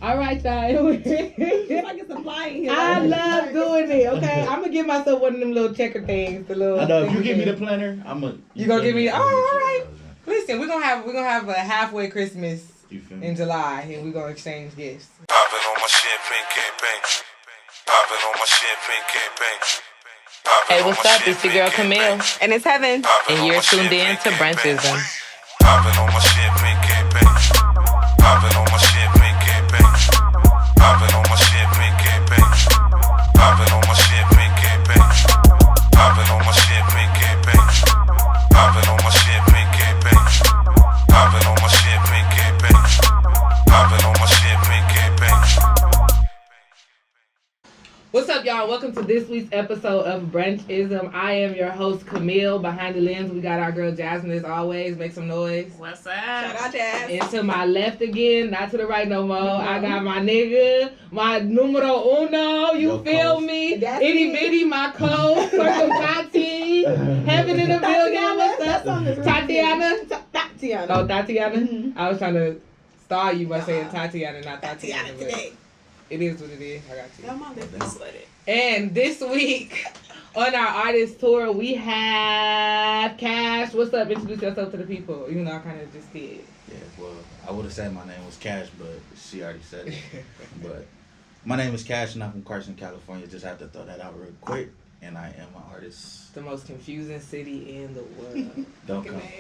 All right, y'all. Like it's a flying here. I love doing it. Okay, I'm gonna give myself one of them little checker things. The little. I know if you give me the planner, You gonna give me? Oh, all right. Listen, we're gonna have a halfway Christmas in July, and we're gonna exchange gifts. Popping on my champagne campaign. Popping on my champagne campaign. Hey, what's up? It's your girl Camille. And it's Heavyn. And you're tuned in to Brunchism. Popping on my champagne campaign. Popping on my champagne campaign. Popping on my champagne campaign. Popping on my champagne campaign. Popping on my champagne campaign. Popping on my champagne campaign. Popping on my champagne campaign. Popping on my champagne campaign. What's up, y'all? Welcome to this week's episode of Brunchism. I am your host, Camille. Behind the lens, we got our girl Jasmine as always. Make some noise. What's up? Shout out, Jazz. And to my left again, not to the right no more. I got my nigga, my numero uno. You feel me? Itty bitty, my code for some Tati. Heavyn in the building. What's up? Tatiana. Oh, Tatiana. Mm-hmm. I was trying to stall you by saying Tatiana, not Tatiana. Today. It is what it is. I got you. No, my lip is sweated. And this week on our artist tour, we have Cash. What's up? Introduce yourself to the people. Even though I kind of just did. Yeah, well, I would have said my name was Cash, but she already said it. But my name is Cash, and I'm from Carson, California. Just have to throw that out real quick. And I am an artist. The most confusing city in the world.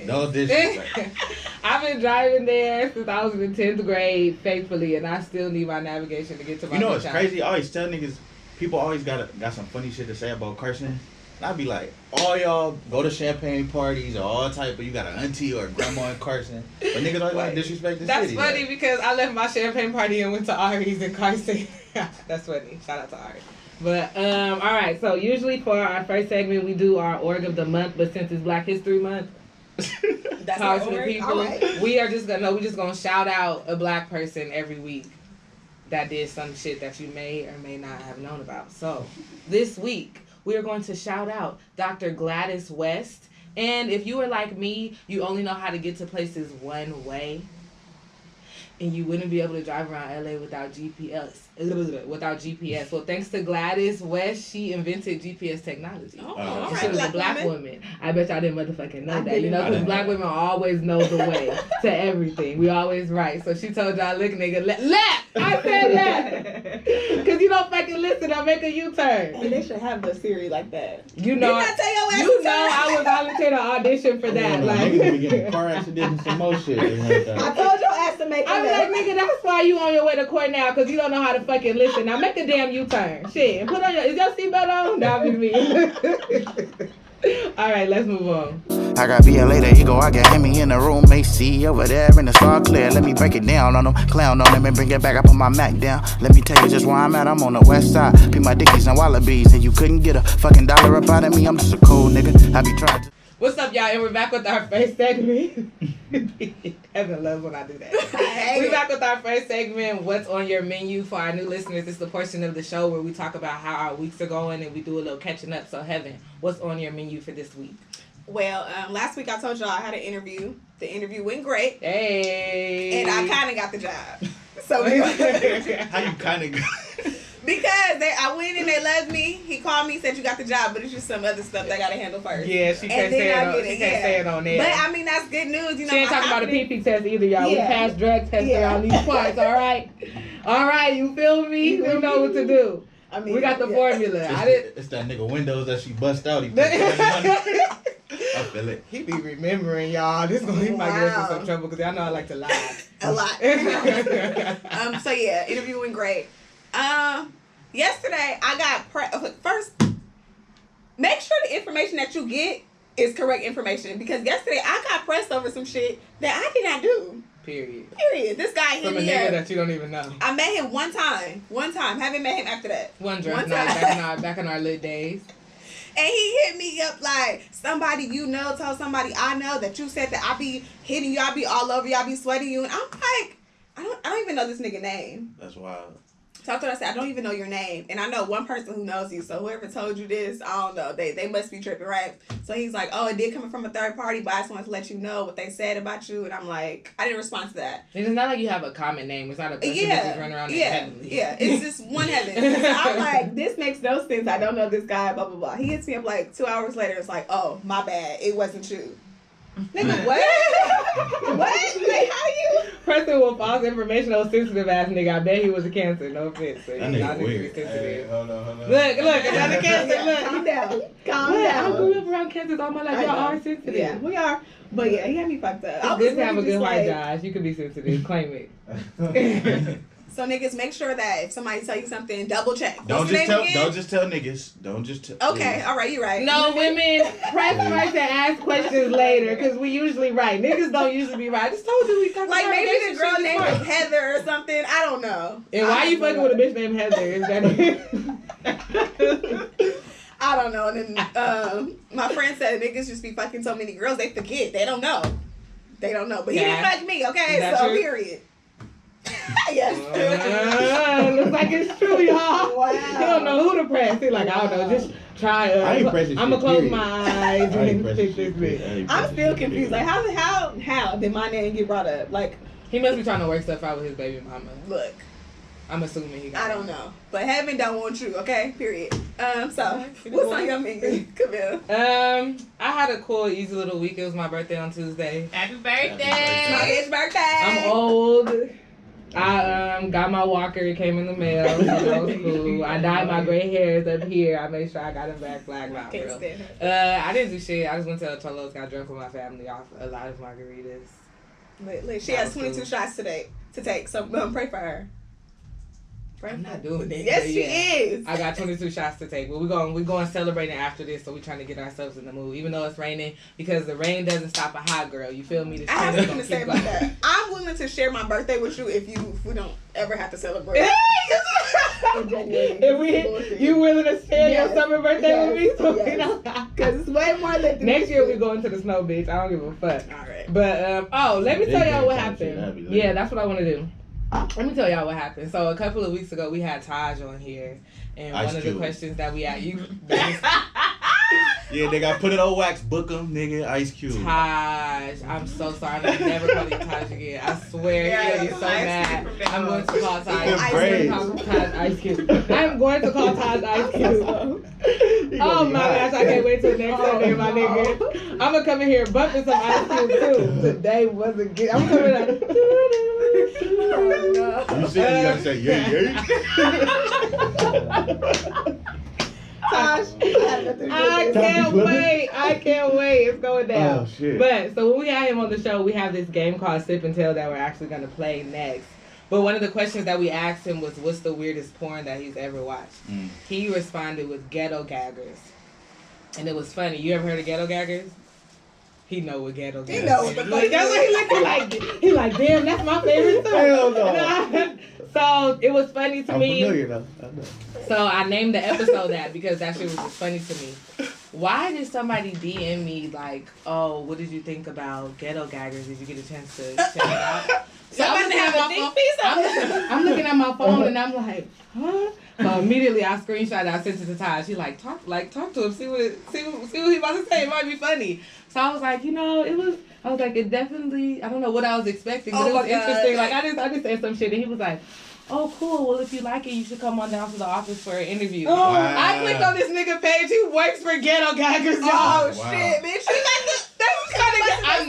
Don't disrespect. I've been driving there since I was in the 10th grade faithfully, and I still need my navigation to get to my You know what's crazy? I always tell niggas, people always got some funny shit to say about Carson. And I'd be like, all y'all go to champagne parties or all type, but you got an auntie or a grandma in Carson. But niggas always like disrespect the That's city. That's funny like. Because I left my champagne party and went to Ari's in Carson. That's funny. Shout out to Ari. But, all right, so usually for our first segment, we do our org of the month, but since it's Black History Month, that's our org? people, right. we're just gonna shout out a black person every week that did some shit that you may or may not have known about. So, this week, we are going to shout out Dr. Gladys West, and if you are like me, you only know how to get to places one way, and you wouldn't be able to drive around LA without GPS. Well, thanks to Gladys West, she invented GPS technology. Oh, she was a black woman. I bet y'all didn't motherfucking know that. You know, because black women always know the way to everything. We always right. So she told y'all, look, nigga, left. I said left. Because you don't fucking listen. I'll make a U-turn. And they should have the Siri like that. You know, I would volunteer to audition for that. Like, niggas be getting car accidents and some more shit. I told your ass to make it. I was like, nigga, that's why you on your way to court now, because you don't know how to fucking listen. Now make a damn U-turn. Shit. And put on is your seatbelt on? That'll be me. All right, let's move on. I got BLA, there you go. I got Hemi in the room, AC over there in the star clear. Let me break it down on them, clown on them, and bring it back. I put my Mac down. Let me tell you just where I'm at. I'm on the west side. Pick my dickies and wallabies, and you couldn't get a fucking dollar up out of me. I'm just a cold nigga. I be trying to. What's up, y'all? And we're back with our first segment. Heavyn loves when I do that. We're back with our first segment, What's on Your Menu? For our new listeners, it's the portion of the show where we talk about how our weeks are going and we do a little catching up. So, Heavyn, what's on your menu for this week? Well, last week I told y'all I had an interview. The interview went great. Hey. And I kind of got the job. So how you kind of got Because I went and they loved me. He called me, said you got the job, but it's just some other stuff they got to handle first. Yeah, she can't say it on there. But I mean, that's good news. You know, she ain't talking about a PP test either, y'all. Yeah. We passed drug tests around these parts, all right? All right, you feel me? We know what to do. I mean, we got the formula. It's that nigga Windows that she bust out. He I feel it. He be remembering, y'all. He might get us in some trouble because y'all know I like to lie. A lot. So yeah, interview went great. Yesterday I got first. Make sure the information that you get is correct information, because yesterday I got pressed over some shit that I did not do. Period. This guy hit me up. From a nigga that you don't even know. I met him one time. Haven't met him after that. One drunk night back in our lit days. And he hit me up like, somebody you know told somebody I know that you said that I be hitting you, I be all over you, I be sweating you. And I'm like, I don't even know this nigga name. That's wild. So I told her, I said, I don't even know your name. And I know one person who knows you. So whoever told you this, I don't know. They must be tripping, right? So he's like, oh, it did come from a third party, but I just wanted to let you know what they said about you. And I'm like, I didn't respond to that. It's not like you have a common name. It's not a bunch of bitches running around Heavyn. Yeah, it's just one Heavyn. So I'm like, this makes no sense. I don't know this guy, blah, blah, blah. He hits me up like 2 hours later. It's like, oh, my bad. It wasn't you. Nigga, what? What? Like, how you? Person with false information on sensitive ass nigga. I bet he was a Cancer. No offense. So That nigga weird. Hey, hold on. Look, another Cancer. Look. Calm down. Calm down. I grew up around Cancers all my life. Y'all are sensitive. Yeah, we are. But yeah, he had me fucked up. It's good to have a good heart, Josh. You can be sensitive. Claim it. So niggas, make sure that if somebody tell you something, double check. Don't just tell niggas. Don't just tell. Okay, all right, you're right. No, women press first and ask questions later because we usually right. Niggas don't usually be right. I just told you we talking like about maybe the girl named was Heather or something. I don't know. And why you fucking with a bitch named Heather? Is that I don't know. And then my friend said niggas just be fucking so many girls they forget. They don't know. But he didn't fuck me, okay? So true? Period. Yes. Looks like it's true, y'all. Wow. He don't know who to press. He like, I don't know, just try. I'm gonna close my eyes and fix this bitch. I'm still confused. Like, how did my name get brought up? Like, he must be trying to work stuff out with his baby mama. Look, I'm assuming he got I don't know. But Heavyn don't want you, okay? Period. So, what's on your menu, Camille? I had a cool, easy little week. It was my birthday on Tuesday. Happy birthday! My bitch birthday. I'm old. I got my walker. It came in the mail. So that was cool. I dyed my gray hairs up here. I made sure I got it back black. Not real. I didn't do shit. I just went to Tolos, got drunk with my family off a lot of margaritas. She has 22 shots today to take. So pray for her. I'm not doing it. Yes, she is. I got 22 shots to take. But we're going celebrating after this, so we're trying to get ourselves in the mood. Even though it's raining, because the rain doesn't stop a hot girl. You feel me? I have something to say about that. I'm willing to share my birthday with you if we don't ever have to celebrate. If you willing to share your summer birthday with me? So because it's way more than next year we going to the snow, bitch. I don't give a fuck. All right. But let me tell y'all what happened. Yeah, that's what I want to do. Let me tell y'all what happened. So a couple of weeks ago, we had Taj on here, and one of the questions that we asked you. Yeah, they got put it on wax. Book him, nigga. Ice Cube. Taj, I'm so sorry. I'm never calling you Taj again. I swear, you're so mad. I'm going to call Taj Ice Cube. I'm going to call Taj Ice Cube. Oh my gosh, I can't wait till next Sunday, my nigga. I'm gonna come in here bumping some Ice Cube too. Today wasn't good. I'm coming out. You said you gotta say yeah. Tosh, I can't wait. It's going down. Oh, shit. But so when we had him on the show, we have this game called Sip and Tell that we're actually gonna play next. But one of the questions that we asked him was, what's the weirdest porn that he's ever watched? He responded with ghetto gaggers. And it was funny. You ever heard of ghetto gaggers? He know what ghetto gaggers is. He know what the fuck. That's what he looking like. He like, damn, that's my favorite song. Hell no. So it was funny to me. I'm familiar though. I know. So I named the episode that because that shit was just funny to me. Why did somebody DM me like, oh, what did you think about ghetto gaggers? Did you get a chance to check it out? So I'm looking at my phone and I'm like, huh? So immediately I screenshot it, I sent it to Taj. She like talk to him, see what he about to say. It might be funny. So I was like, it definitely, I don't know what I was expecting, but it was interesting. Like I just said some shit and he was like, oh cool, well if you like it, you should come on down to the office for an interview. Oh, wow. I clicked on this nigga page, he works for Ghetto Gaggers, y'all. Oh shit, bitch. I'm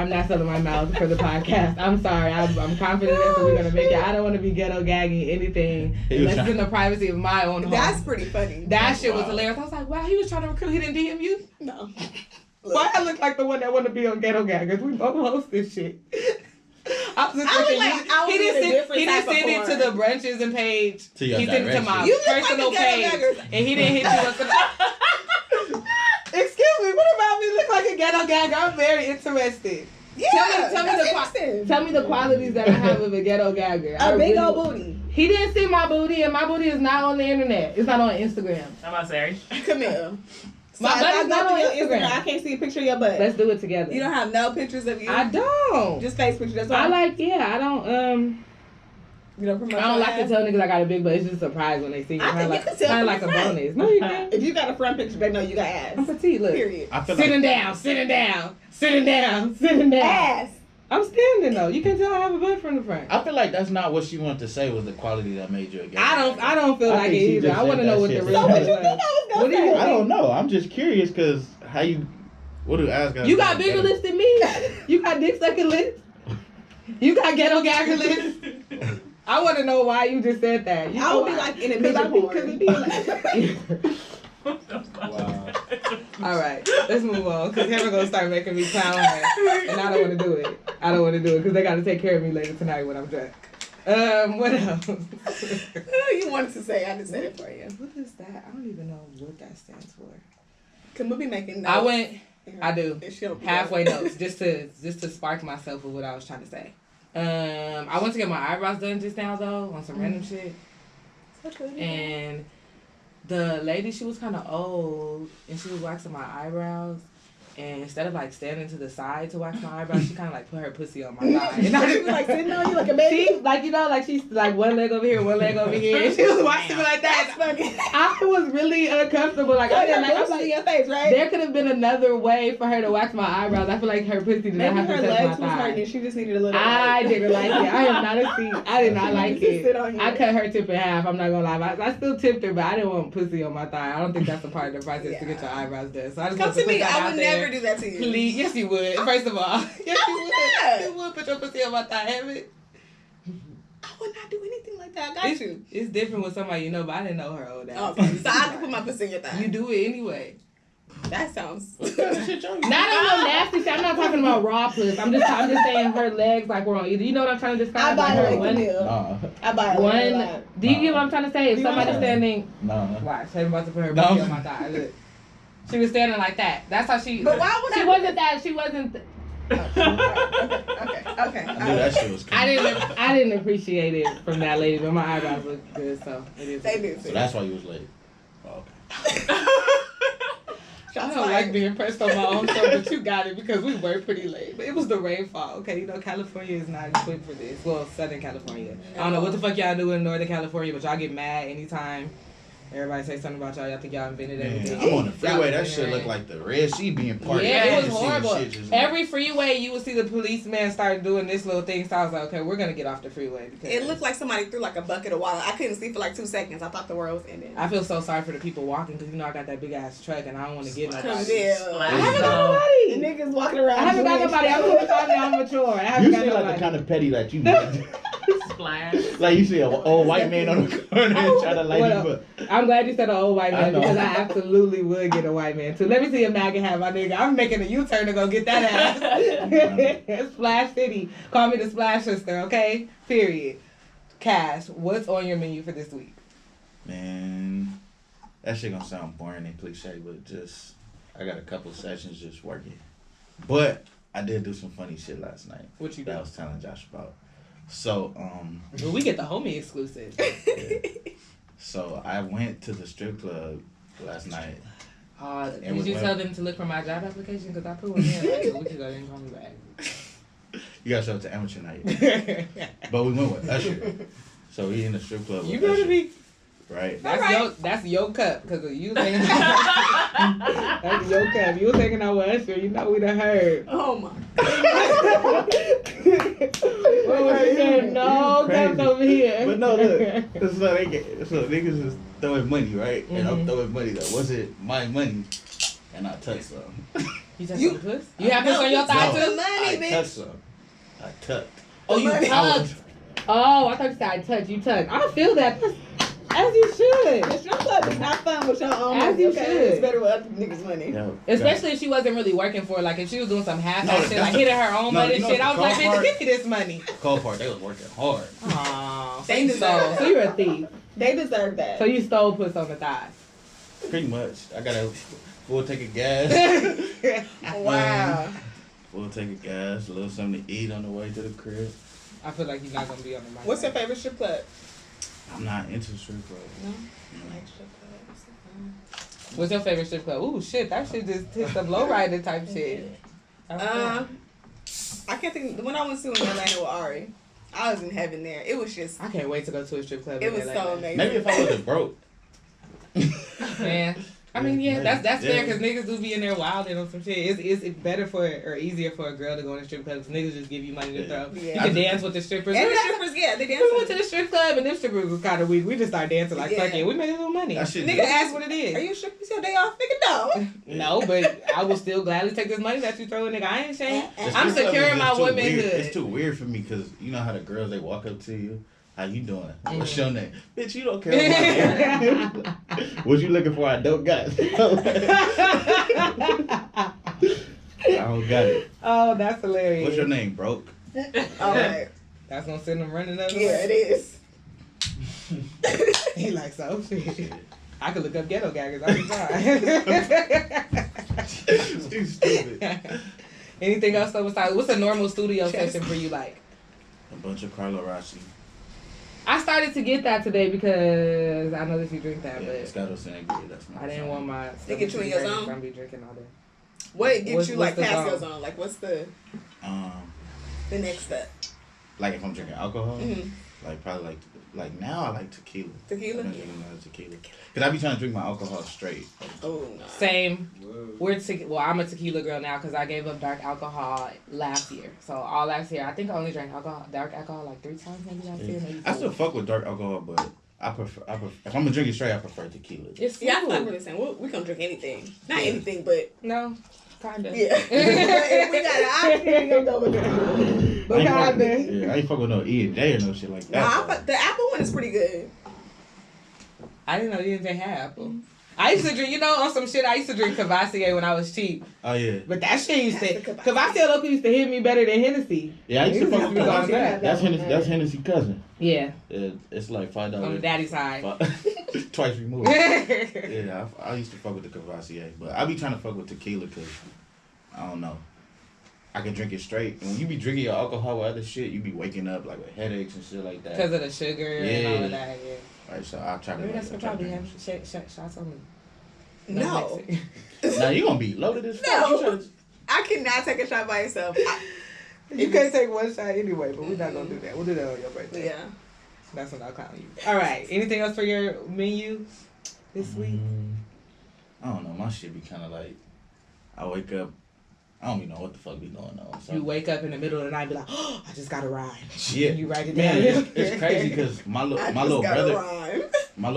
not selling my mouth for the podcast. I'm sorry. I'm confident that we're gonna make it. I don't want to be ghetto gagging anything unless it's in the privacy of my own home. That's pretty funny. That shit was hilarious. I was like, wow, he was trying to recruit. He didn't DM you? No. Why I look like the one that want to be on Ghetto Gaggers? We both host this shit. I was just thinking, he didn't send it to the brunches and page. He sent it to my personal page, and he didn't hit you up. Excuse me, what about me look like a ghetto gagger? I'm very interested. Yeah, tell me the qualities that I have of a ghetto gagger. A big old booty. He didn't see my booty, and my booty is not on the internet. It's not on Instagram. I'm sorry. Camille. My butt is not on Instagram. I can't see a picture of your butt. Let's do it together. You don't have no pictures of you? I don't. Just face pictures. That's why. I don't. You know, promote I don't your like to ass. tell niggas I got a big butt. It's just a surprise when they see me. I Kind think of you can tell kind of from like the a front. bonus. No, you can't. If you got a front picture, they know you got ass. I'm petite. Look. Period. I feel Sitting like down, sitting down, sitting down, sitting down. Ass. I'm standing though. You can tell I have a butt from the front. I feel like that's not what she wanted to say was the quality that made you a gay. I don't feel I like think it she either. just I want to said know that what the shit. real So was. what you think I was gonna What do you say? think? I don't know. I'm just curious because what do ass guys? You got bigger lips than me. You got dick sucking lips. You got ghetto gagger lips. I want to know why you just said that. I would be like in a midget porn. Wow. All right, let's move on because Heavyn gonna start making me clown her, and I don't want to do it. I don't want to do it because they got to take care of me later tonight when I'm drunk. What else? You wanted to say, I just said it for you. What is that? I don't even know what that stands for. Can we be making notes? I do She'll be halfway done. notes just to spark myself with what I was trying to say. I went to get my eyebrows done just now though on some random shit, and the lady, she was kind of old and she was waxing my eyebrows. And instead of like standing to the side to wax my eyebrows, she kind of like put her pussy on my thigh. And She was like sitting on you like a baby. She, like, you know, like she's like one leg over here, one leg over here. And she was waxing me like that. I was really uncomfortable. Like, I didn't like, I'm like, your face, right? there could have been another way for her to wax my eyebrows. I feel like her pussy did not Maybe have to her touch legs my was thigh. hurting. She just needed a little. I didn't like it. I am not a seat. I did not She like needed to sit on it. you. I cut her tip in half. I'm not gonna lie. I still tipped her, but I didn't want pussy on my thigh. I don't think that's a part of the process to get your eyebrows done. So I just Come want to me. put that I out would there. never do that to you. Please, yes you would. First of all, yes you would. not? You would put your pussy on my thigh, Heavyn. I would not do anything like that. I got you. It's different with somebody you know, but I didn't know her old ass. Okay, so I can put my pussy in your thigh. You do it anyway. That sounds. Not in no nasty shit. I'm not talking about raw puss. I'm just saying her legs like were on either. You know what I'm trying to I describe? buy Like it her like one. Camille. I buy it like One. that. Do you get what I'm trying to say? If You somebody's want- standing. No. Watch, Heavyn about to put her No. pussy on my thigh. Look. She was standing like that. That's how she. But why would she I- wasn't that. She wasn't. Okay. I knew that shit was coming. I didn't appreciate it from that lady, but my eyebrows look good, so it is. They do. So that's why you was late. Oh, okay. I don't like being pressed on my own show, but you got it because we were pretty late. But it was the rainfall, okay? You know, California is not equipped for this. Well, Southern California. I don't know what the fuck y'all do in Northern California, but y'all get mad anytime everybody say something about y'all. Y'all think y'all invented everything. Man, I'm on the freeway. Y'all That invented shit it. looked like the Red Sea being parted. Yeah, I it was didn't see the horrible. shit just- Every freeway, you would see the policeman start doing this little thing. So I was like, okay, we're gonna get off the freeway because It looked like somebody threw like a bucket of water. I couldn't see for like 2 seconds. I thought the world was ending. I feel so sorry for the people walking because you know I got that big ass truck and I don't want to get nobody. Camille. I haven't got nobody. The niggas walking around. I haven't got doing nobody. I'm shit. 25 now. I'm mature. I haven't You got seem like nobody. the kind of petty that you Splash. like you see an old white man on the corner and try to light What you up? up. I'm glad you said an old white I man know. because I absolutely would get a white man too. Let me see a maggot hat, my nigga. I'm making a U-turn to go get that ass. Splash City. Call me the Splash Sister, okay? Period. Cash, what's on your menu for this week? Man, that shit gonna sound boring and cliche, but just I got a couple sessions just working. But I did do some funny shit last night. What you that I do? was telling Josh about. So Well, we get the homie exclusive. so I went to the strip club last night. Did you tell them to look for my job application? Because I put one in like a week ago. They didn't call me back. You gotta show up to amateur night. But we went with Usher. So we in the strip club with You better Usher. be. Right. That's your cup because you was hanging out. That's your cup. You was hanging out with Usher. You know we done heard. Oh my. What was you saying? No Crazy. cups over here. But no, look. So niggas is throwing money, right? And I'm Mhm. throwing money that wasn't my money. And I touched some. You touched some puss? You have puss No, on your thigh no. too? Money, I bitch. touched some. I tucked. Oh, you money. tucked. Oh, I thought you said I touched. You tucked. I feel that. As you should. The strip club is not fun with your own As money, you okay? should. It's better with other niggas' money. Yo, Especially if she wasn't really working for it. Like if she was doing some half-ass No, shit, that's like the- hitting her own no, money you and know shit. I the was like, cold bitch, part? give me this money. cold part, they was working hard. Aww. They deserve So you're a thief. They deserve that. So you stole puss on the thighs. Pretty much. I got a full tank of gas. Wow. Full tank of gas, a little something to eat on the way to the crib. I feel like you're not gonna be on the mic. What's your favorite strip club? I'm not into strip club. No? No. I like strip clubs. What's your favorite strip club? Ooh, shit, that shit just hit some lowrider type shit. I can't think. The one I went to in Atlanta with Ari. I was in heaven there. It was just. I can't wait to go to a strip club. It was so amazing. Maybe if I wasn't broke. Man. I mean, yeah, that's fair because niggas do be in there wilding on some shit. It's better or easier for a girl to go in a strip club because niggas just give you money to throw. Yeah. You can dance with the strippers. And the strippers, they dance. We went to the strip club and them strippers was kind of weak. We just started dancing like, fuck it, we made a little money. Nigga asked what it is. Are you a stripper? It's your day off? Nigga, no. No, but I will still gladly take this money that you throw in, nigga. I ain't saying. I'm securing my womanhood. It's too weird for me because you know how the girls, they walk up to you. How you doing? What's your name? Bitch, you don't care about me. What you looking for? I don't got it. I don't got it. Oh, that's hilarious. What's your name, broke? All right. That's gonna send them running up. Yeah, it is. He like, so shit. I could look up ghetto gaggers. I'll be fine. Stupid. Anything else though besides, what's a normal studio session for you like? A bunch of Carlo Rossi. I started to get that today because I know that you drink that, but Moscato Sangria, that's my I didn't want my. They get you in your zone. I'm be drinking all day. What gets you like past your zone? Like what's the next step? Like if I'm drinking alcohol, like probably like now I like tequila. Tequila. I'm drinking tequila because I be trying to drink my alcohol straight. Oh no. Same. I'm a tequila girl now because I gave up dark alcohol last year. So all last year, I think I only drank dark alcohol like 3 times maybe last year. Maybe 4. I still fuck with dark alcohol, but I prefer if I'm gonna drink it straight, I prefer tequila. It's I feel like we're the same. We can drink anything. Not anything, but no. Kinda. Yeah. If we got an option, we gonna go with it. But kinda. Yeah, I ain't fuck with no E&J or no shit like that. Nah, the apple one is pretty good. I didn't know E&J had apple. I used to drink, on some shit, I used to drink Cavassier when I was cheap. Oh, yeah. But that shit used to, Cavassier local used to hit me better than Hennessy. Yeah, I used to fuck with Cavassier. That's Hennessy's cousin. Yeah. It's like $5. On the daddy side. Twice removed. Yeah, I used to fuck with the Cavassier. But I be trying to fuck with tequila because, I don't know. I can drink it straight. And when you be drinking your alcohol with other shit, you be waking up like with headaches and shit like that. Because of the sugar and all of that, yeah. Right, so I'll try to. Maybe that's what probably have shots on me. No. Now you gonna be loaded as fuck. No. I cannot take a shot by yourself. You can't take one shot anyway, but we're not gonna do that. We'll do that on your birthday. Yeah. That's when I'll call you. All right. Anything else for your menu this week? I don't know. My shit be kind of like, I wake up. I don't even know what the fuck be going on. So you wake up in the middle of the night and be like, oh, I just got to rhyme. Yeah. You write it down. Man, it's crazy because my little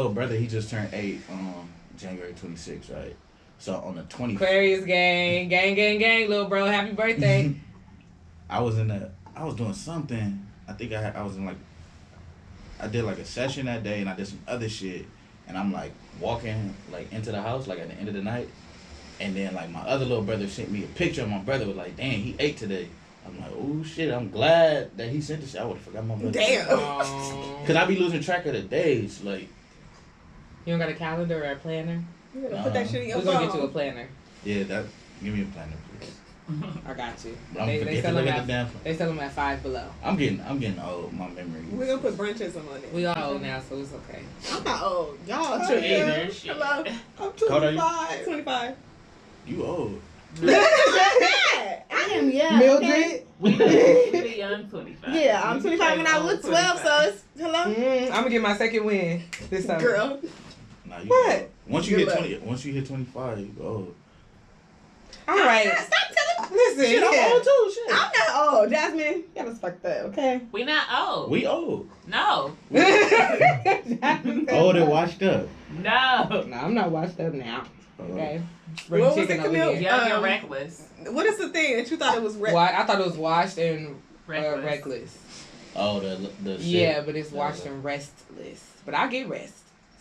brother, he just turned 8 on January 26th, right? So on the 20th. Aquarius gang, little bro, happy birthday. I was doing something. I think I did like a session that day and I did some other shit. And I'm like walking like into the house like at the end of the night. And then, like, my other little brother sent me a picture of my brother. Was like, damn, he ate today. I'm like, oh, shit, I'm glad that he sent this. I would have forgot my brother. Damn. Because I be losing track of the days. Like, you don't got a calendar or a planner? You gotta put that shit in your phone. We're going to get you a planner. Yeah, give me a planner, please. I got you. They sell them at $5 below. I'm getting old. My memory. We're gonna put brunches on it. We all old now, so it's okay. I'm not old. Y'all too Hello. I'm 25. 25. You old. I am young. Mildred? We be young 25. Yeah, I'm 25 and I look 12, so it's hello. I'm gonna get my second win this summer. Girl. Nah, you what? Old. Once you hit 25, you old. All right. Stop telling. Listen, shit, I'm old too. Shit. I'm not old, Jasmine. You gotta respect that, okay? We not old. We old. No. Old and washed up. No. No, I'm not washed up now. Okay. What was it, Camille? Young and reckless. What is the thing that you thought it was reckless? I thought it was washed and reckless. Oh, the shit. Yeah, but it's washed and restless. But I get rest.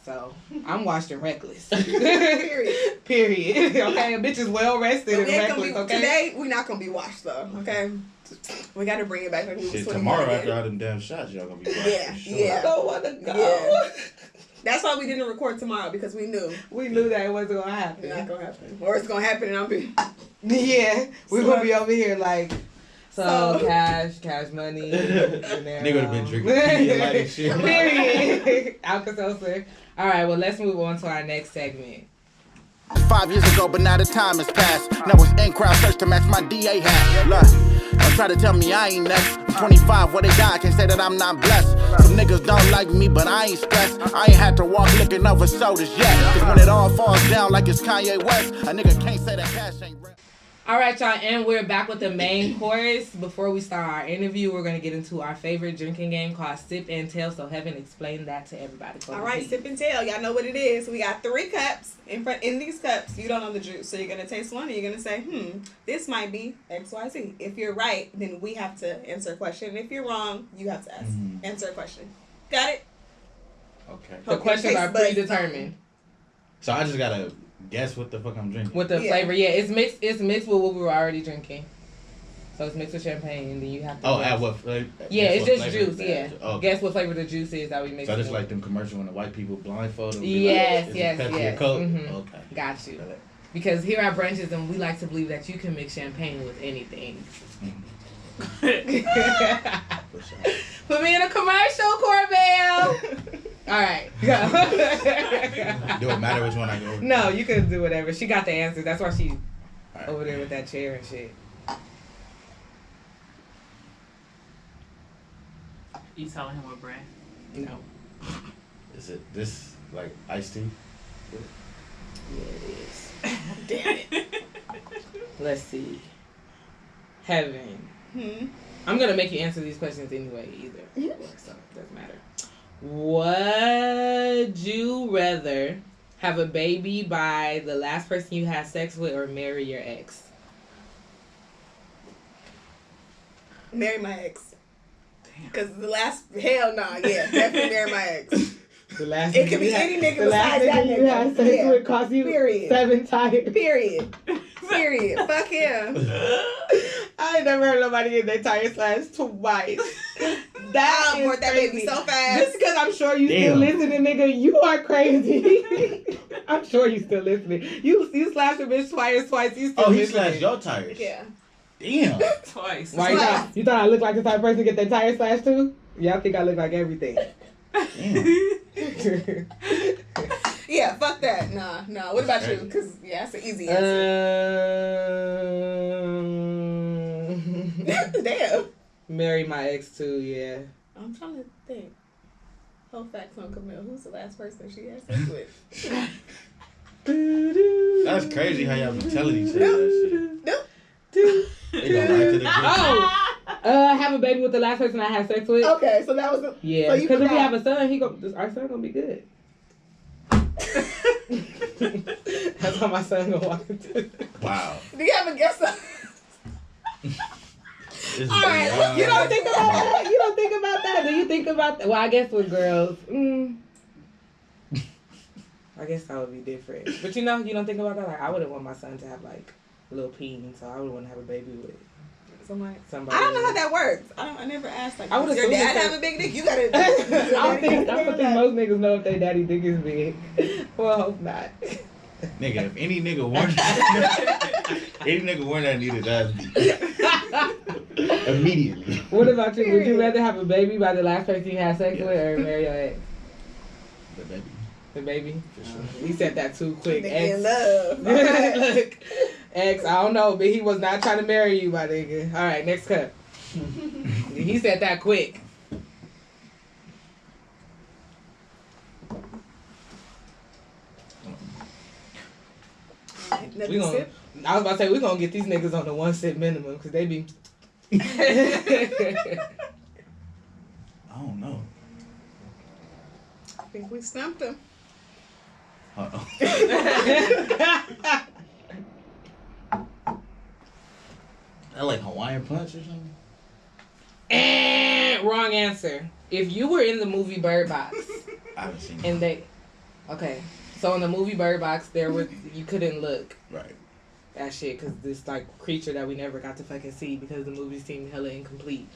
So, I'm washed and reckless. Period. Okay, a bitch is well rested and reckless, okay? Today, we're not going to be washed, though, okay? We got to bring it back like we was tomorrow after all them damn shots, y'all going to be washed. Yeah. I don't want to go. Yeah. That's why we didn't record tomorrow, because we knew. We knew that it wasn't going to happen. It's not going to happen. Or it's going to happen and I'll be... Yeah, we're going to be over here like... So cash money. Nigga would have been drinking Pedialyte shit. Period. Alka-Seltzer. All right, well, let's move on to our next segment. 5 years ago, but now the time has passed. Now it's in-crowd search to match my DA hat. Look, don't try to tell me I ain't next. 25, what they got? Can't say that I'm not blessed. Some niggas don't like me, but I ain't stressed. I ain't had to walk looking over shoulders yet. Cause when it all falls down like it's Kanye West, a nigga can't say that cash ain't real. All right, y'all, and we're back with the main course. Before we start our interview, we're going to get into our favorite drinking game called Sip and Tell. So, Heavyn, explain that to everybody. All right, Sip and Tell. Y'all know what it is. We got 3 cups. In these cups, you don't know the juice. So, you're going to taste one and you're going to say, this might be XYZ. If you're right, then we have to answer a question. And if you're wrong, you have to answer a question. Got it? Okay. The questions are predetermined. So I just gotta guess what the fuck I'm drinking. With the flavor, it's mixed. It's mixed with what we were already drinking. So it's mixed with champagne, and then you have to. Oh, add what flavor? Yeah, it's just juice. Yeah. Oh. Guess what flavor the juice is that we mix. So it's like them commercials when the white people blindfold them. Yes, like, yes. Pepsi or Coke? Okay. Got you. Because here at Brunches, and we like to believe that you can mix champagne with anything. Put me in a commercial, Corbell. All right, go. Do it matter which one I go with? No, you can do whatever. She got the answer. That's why she over there with that chair and shit. You telling him what brand? No. Is it this like iced tea? Yeah, it is. Damn it. Let's see. Heavyn. I'm gonna make you answer these questions anyway, either. So it doesn't matter. Would you rather have a baby by the last person you had sex with or marry your ex? Marry my ex. Because the last, hell nah, yeah, definitely marry my ex. The last It could be any nigga besides that nigga. you had sex with cost you Period. 7 tires. Period. Fuck him. I ain't never heard nobody get their tire slashed twice. That abort that baby so fast. Just because I'm sure you still listening, nigga. You are crazy. I'm sure you still listening. You slashed a bitch twice. You still he listening. slashed your tires. Yeah. Damn. Twice. Why you thought I looked like the type of person to get their tires slashed too? Yeah, I think I look like everything. Damn. Yeah, fuck that. Nah. What about you? Because, yeah, that's an easy answer. Damn. Marry my ex too, yeah. I'm trying to think. Whole facts on Camille. Who's the last person she had sex with? That's crazy how y'all been telling each other that Nope. shit. They go right to the group. Have a baby with the last person I had sex with. Okay, so that was the... Yeah, because if we have a son, our son gonna be good. That's how my son gonna walk into. Wow. Do you have a guess? All right, You don't think about that? You don't think about that? Do you think about that? Well, I guess with girls, I guess that would be different. But you don't think about that? Like, I wouldn't want my son to have like a little peen, so I would want to have a baby with somebody. I don't know how that works. I never asked like, I would does your dad have a big dick? You gotta. I don't think most niggas know if their daddy dick is big. Well, I hope not. Nigga, if any nigga want that, need his ass beat. Immediately. What about you? Would you rather have a baby by the last person you had sex with or marry your ex? The baby. The baby? For sure. He said that too quick. Nigga in love. Look, ex, I don't know, but he was not trying to marry you, my nigga. All right, next cup. He said that quick. I was about to say, we're going to get these niggas on the 1 sip minimum because they be... I don't know. I think we stumped him. Uh-oh. That like Hawaiian Punch or something? Wrong answer. If you were in the movie Bird Box... I haven't seen it. And okay. So in the movie Bird Box, you couldn't look Right. at shit because this like creature that we never got to fucking see because the movie seemed hella incomplete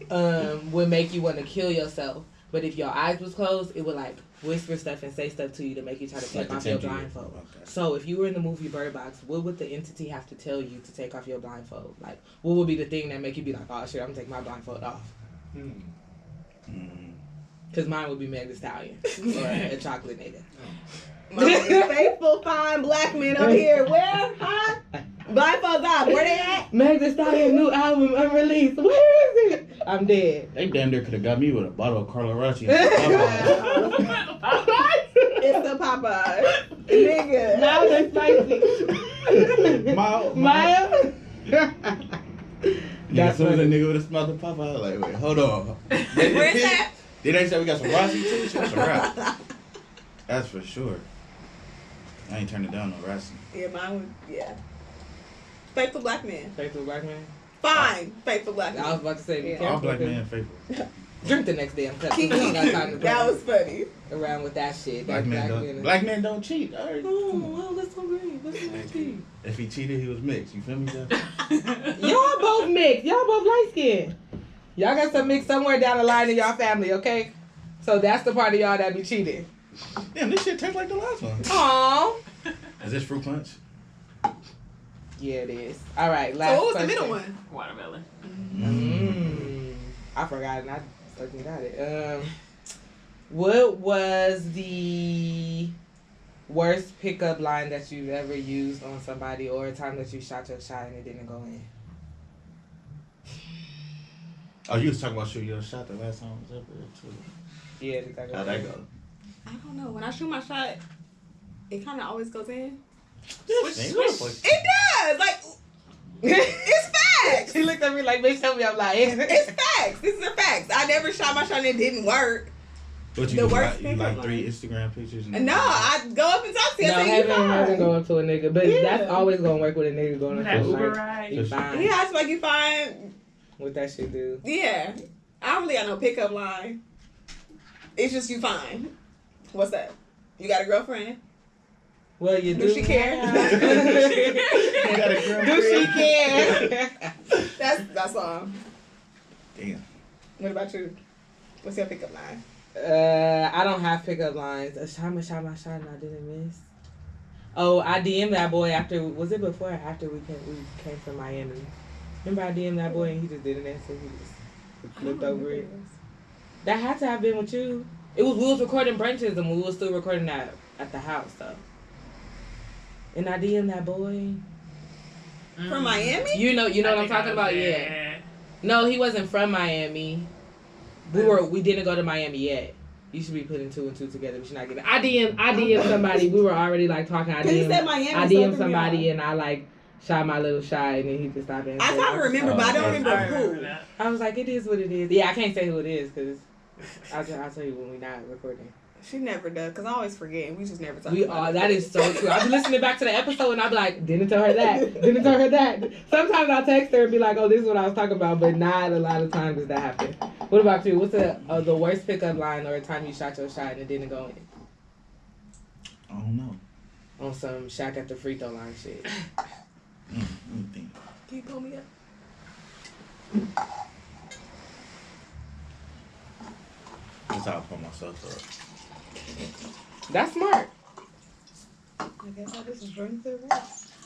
would make you want to kill yourself. But if your eyes was closed, it would like whisper stuff and say stuff to you to make you try to take off your blindfold. Okay. So if you were in the movie Bird Box, what would the entity have to tell you to take off your blindfold? Like, what would be the thing that make you be like, oh shit, I'm gonna take my blindfold off? Because mine would be Meg Thee Stallion or a chocolate nigga. My faithful, fine black men over here. Where? Huh? Blindfolds off. Where they at? Meg Thee Stallion new album unreleased. Where is it? I'm dead. They damn near could have got me with a bottle of Carlo Rossi. And some Popeyes. It's the Popeye. Nigga. Now they're spicy. Mild. That's As soon as a funny. nigga would have smelled the Popeye, like, wait, hold on. Where's that? Then they said we got some Rossi too? That's a wrap. That's for sure. I ain't turning down no Rossi. Yeah, mine would, yeah. Faithful black man. Faithful black man. Fine. Faithful black I was man. about to say, be Yeah. careful. All black 'cause- men faithful. Drink the next damn cup. We Kiki. ain't got time to That play was funny. around with that shit. Black That men don't cheat. All right. Oh, well, let's go green. Let's go green. If he cheated, he was mixed. You feel me, Jeff? Y'all both mixed. Y'all both light skinned. Y'all got some mix somewhere down the line in y'all family, okay? So that's the part of y'all that be cheating. Damn, this shit tastes like the last one. Aww. Is this fruit punch? Yeah, it is. All right, last So what was question. the middle one? Watermelon. I forgot it and I fucking got it. What was the worst pickup line that you've ever used on somebody, or a time that you shot your shot and it didn't go in? Oh, you was talking about shooting your shot the last time I was up there, too. Yeah, exactly. How'd that go? I don't know. When I shoot my shot, it kind of always goes in. Switch. It does. Like, it's facts. She looked at me like, bitch, tell me I'm lying. It's facts. This is a facts. I never shot my shot and it didn't work. What you The do? worst You pickup like line. 3 Instagram pictures? And No, I go up and talk to you. No, I say, you Heavyn hasn't fine. go up to a nigga, but Yeah. that's always gonna work with a nigga going up to That a Uber like, ride. you fine. Yeah, I feel like you fine. What that shit do? Yeah. I don't really got no pickup line. It's just you fine. What's that? You got a girlfriend? Well, you do. Do she care? You got a girlfriend? Do she care? That's all. Damn. What about you? What's your pickup line? I don't have pickup lines. A shot and I didn't miss. Oh, I DM'd that boy after. Was it before or after we came from Miami? Remember I DM'd that boy and he just didn't answer. He just looked over it. That had to have been with you. We was recording brunches and we was still recording that at the house though. And I DM'd that boy. From Miami? You know what I'm talking about? Yeah. No, he wasn't from Miami. We didn't go to Miami yet. You should be putting 2 and 2 together. We should not get it. I DM'd somebody. We were already like talking. I He said Miami, I so DM'd it somebody threw me off. and I like shot my little shot and then he just stopped answering. I kind of remember, but I don't remember I remember who. that. I was like, it is what it is. Yeah, I can't say who it is because I'll tell you when we're not recording. She never does, because I always forget. And we just never talk We about are. it. That is so true. I'll be listening back to the episode and I'll be like, didn't tell her that. Didn't tell her that. Sometimes I'll text her and be like, oh, this is what I was talking about, but not a lot of times does that happen. What about you? What's the worst pickup line or a time you shot your shot and it didn't go in? I don't know. On some Shaq at the free throw line shit. Let me think. Can you pull me up? That's how I put myself up. That's smart. I guess I just run through it.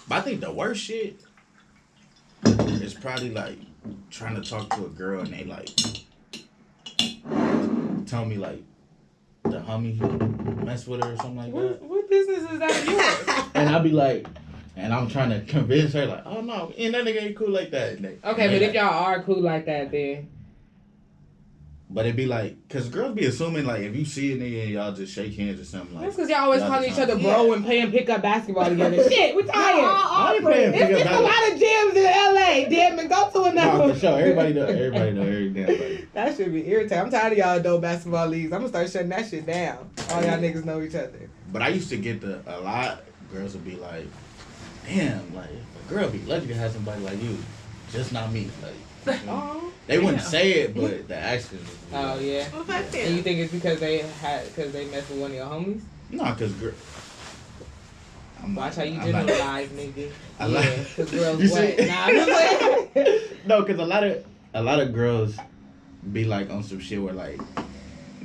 But I think the worst shit is probably like trying to talk to a girl and they like tell me like the homie mess with her or something like that. What business is that of yours? And I'll be like, and I'm trying to convince her like, oh no, and that nigga ain't cool like that. And they, Okay, but if y'all are cool like that, then but it'd be like, cause girls be assuming like if you see a nigga and y'all just shake hands or something like. that's because y'all always y'all calling just each other not- bro and playing pickup basketball together. Shit, we're tired. I ain't playing It's pickup a basketball. lot of gyms in LA. Damn it, go to another No, one. for sure. Everybody know every damn thing. That should be irritating. I'm tired of y'all adult basketball leagues. I'm gonna start shutting that shit down. All y'all niggas know each other. But I used to get a lot. Girls would be like, damn, like a girl be lucky to have somebody like you, just not me. Like Oh. they wouldn't say it, but the actions. would be Oh like, yeah. Well, fuck And you them. think it's because they messed with one of your homies? No, cause girl. Watch how you I'm like- generalize, nigga. I Yeah, like- cause girls You what? see- Nah, I'm just playing. No, cause a lot of girls be like on some shit where like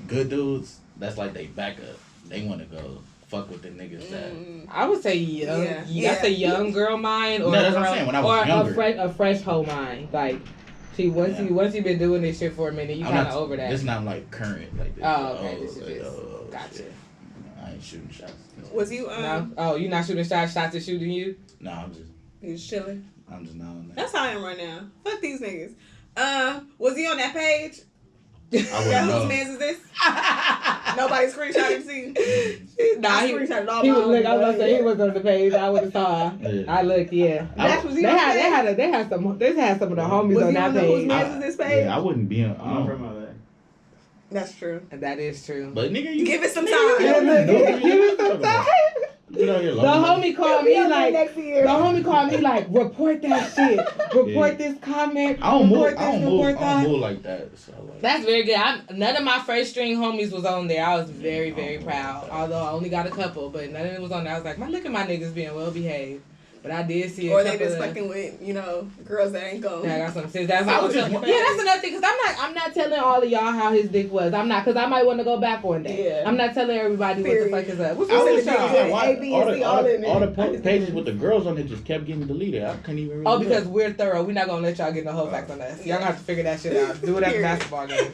good dudes, that's like they backup. They want to go fuck with the niggas that. I would say young. Yeah. That's a young girl mind, or No, that's a what I'm girl, saying, when I was or younger. a fresh hoe mind. Like, once you been doing this shit for a minute, you I'm kind of not- over that. It's not like current like this. Oh, okay. This is like, just oh, gotcha. shit. I ain't shooting shots. Was you, No. Oh, you not shooting shots? Shots is shooting you? No, I'm just you just chilling? not on that. That's how I am right now. Fuck these niggas. Was he on that page? I Yeah, wouldn't whose know. man's is this? Nobody screenshotted see. Nah, I he screenshotted all was mine, look. I was gonna but- say he was on the page. I would have saw. Yeah. I looked. Yeah. Dash, was he They on had that page? some of the homies Was on he that on the whose page. man's is this page? Yeah, I wouldn't be on. I'm from LA. That's true. That is true. But nigga, you Give it some Yeah, time. look, give it some time. You know you're The lonely. homie called me like. next year. The homie called me like, report that shit. Report this comment. I don't move. report this, I don't report that. move like that. So like, That's very good. None of my first string homies was on there. I was very, very proud. Although I only got a couple, but none of them was on there. I was like, man, look at my niggas being well behaved. But I did see a Or they couple just of, fucking with, girls that ain't going. Yeah, I got some sense. That's I was just- yeah, that's another thing. Cause I'm not telling all of y'all how his dick was. I'm not, cause I might want to go back one day. Yeah. I'm not telling everybody Period. what the fuck is up. What's I wrong was with just y'all? like, why A, B, and C all in all there. the pages with the girls on it just kept getting deleted. I couldn't even. Really Oh, look. because we're thorough. We're not gonna let y'all get no whole facts on us. Y'all gonna have to figure that shit out. Do it at the Period. basketball game.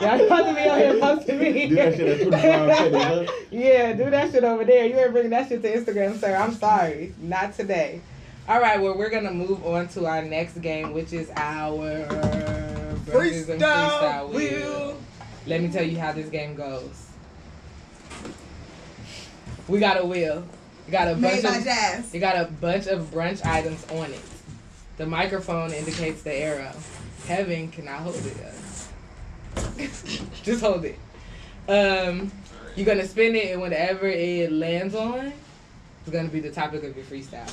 Y'all supposed to be on here posting me. do that shit at 25 seconds. Yeah, do that shit over there. You ain't bringing that shit to Instagram, sir. I'm sorry. Not today. All right, well, we're going to move on to our next game, which is our Burgers and Freestyle Wheel. Let me tell you how this game goes. We got a wheel. We got a Made bunch by of Jazz. it got a bunch of brunch items on it. The microphone indicates the arrow. Heavyn cannot hold it. Just hold it. You're gonna spin it, and whatever it lands on is gonna be the topic of your freestyle.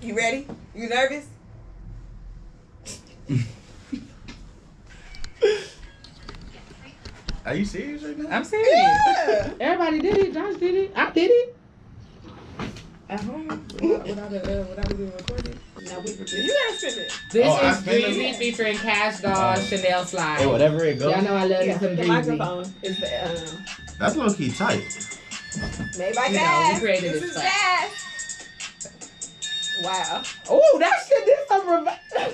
You ready? You nervous? Are you serious right now? I'm serious. Yeah. Everybody did it. Josh did it. I did it. At home, without it being recorded. Now you gotta spin it. This I is spin Dreezy it? featuring Cash Doll, Chanel Slide. Hey, whatever it goes. Y'all know I love Yeah, me some the Dreezy. microphone is That's low key tight. made by You know, Jazz. we created This this is class. Jazz. Wow. Oh, that shit did some reverse.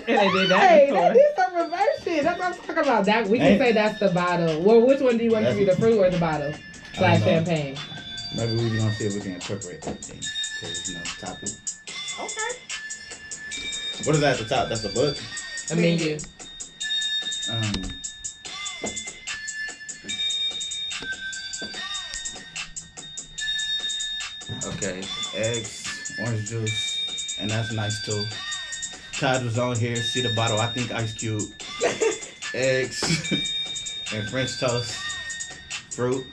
Yeah, they did that Hey, before. that did some reverse shit. That's what I'm talking about. That we can Hey. say that's the bottle. Well, which one do you want to be, the fruit or the bottle? Slash know. champagne. Maybe we're gonna see if we can incorporate everything. Cause topic. Okay. What is that at the top? That's the book. A menu. Okay, eggs, orange juice, and that's nice too. Todd was on here. See the bottle? I think Ice Cube. Eggs and French toast, fruit.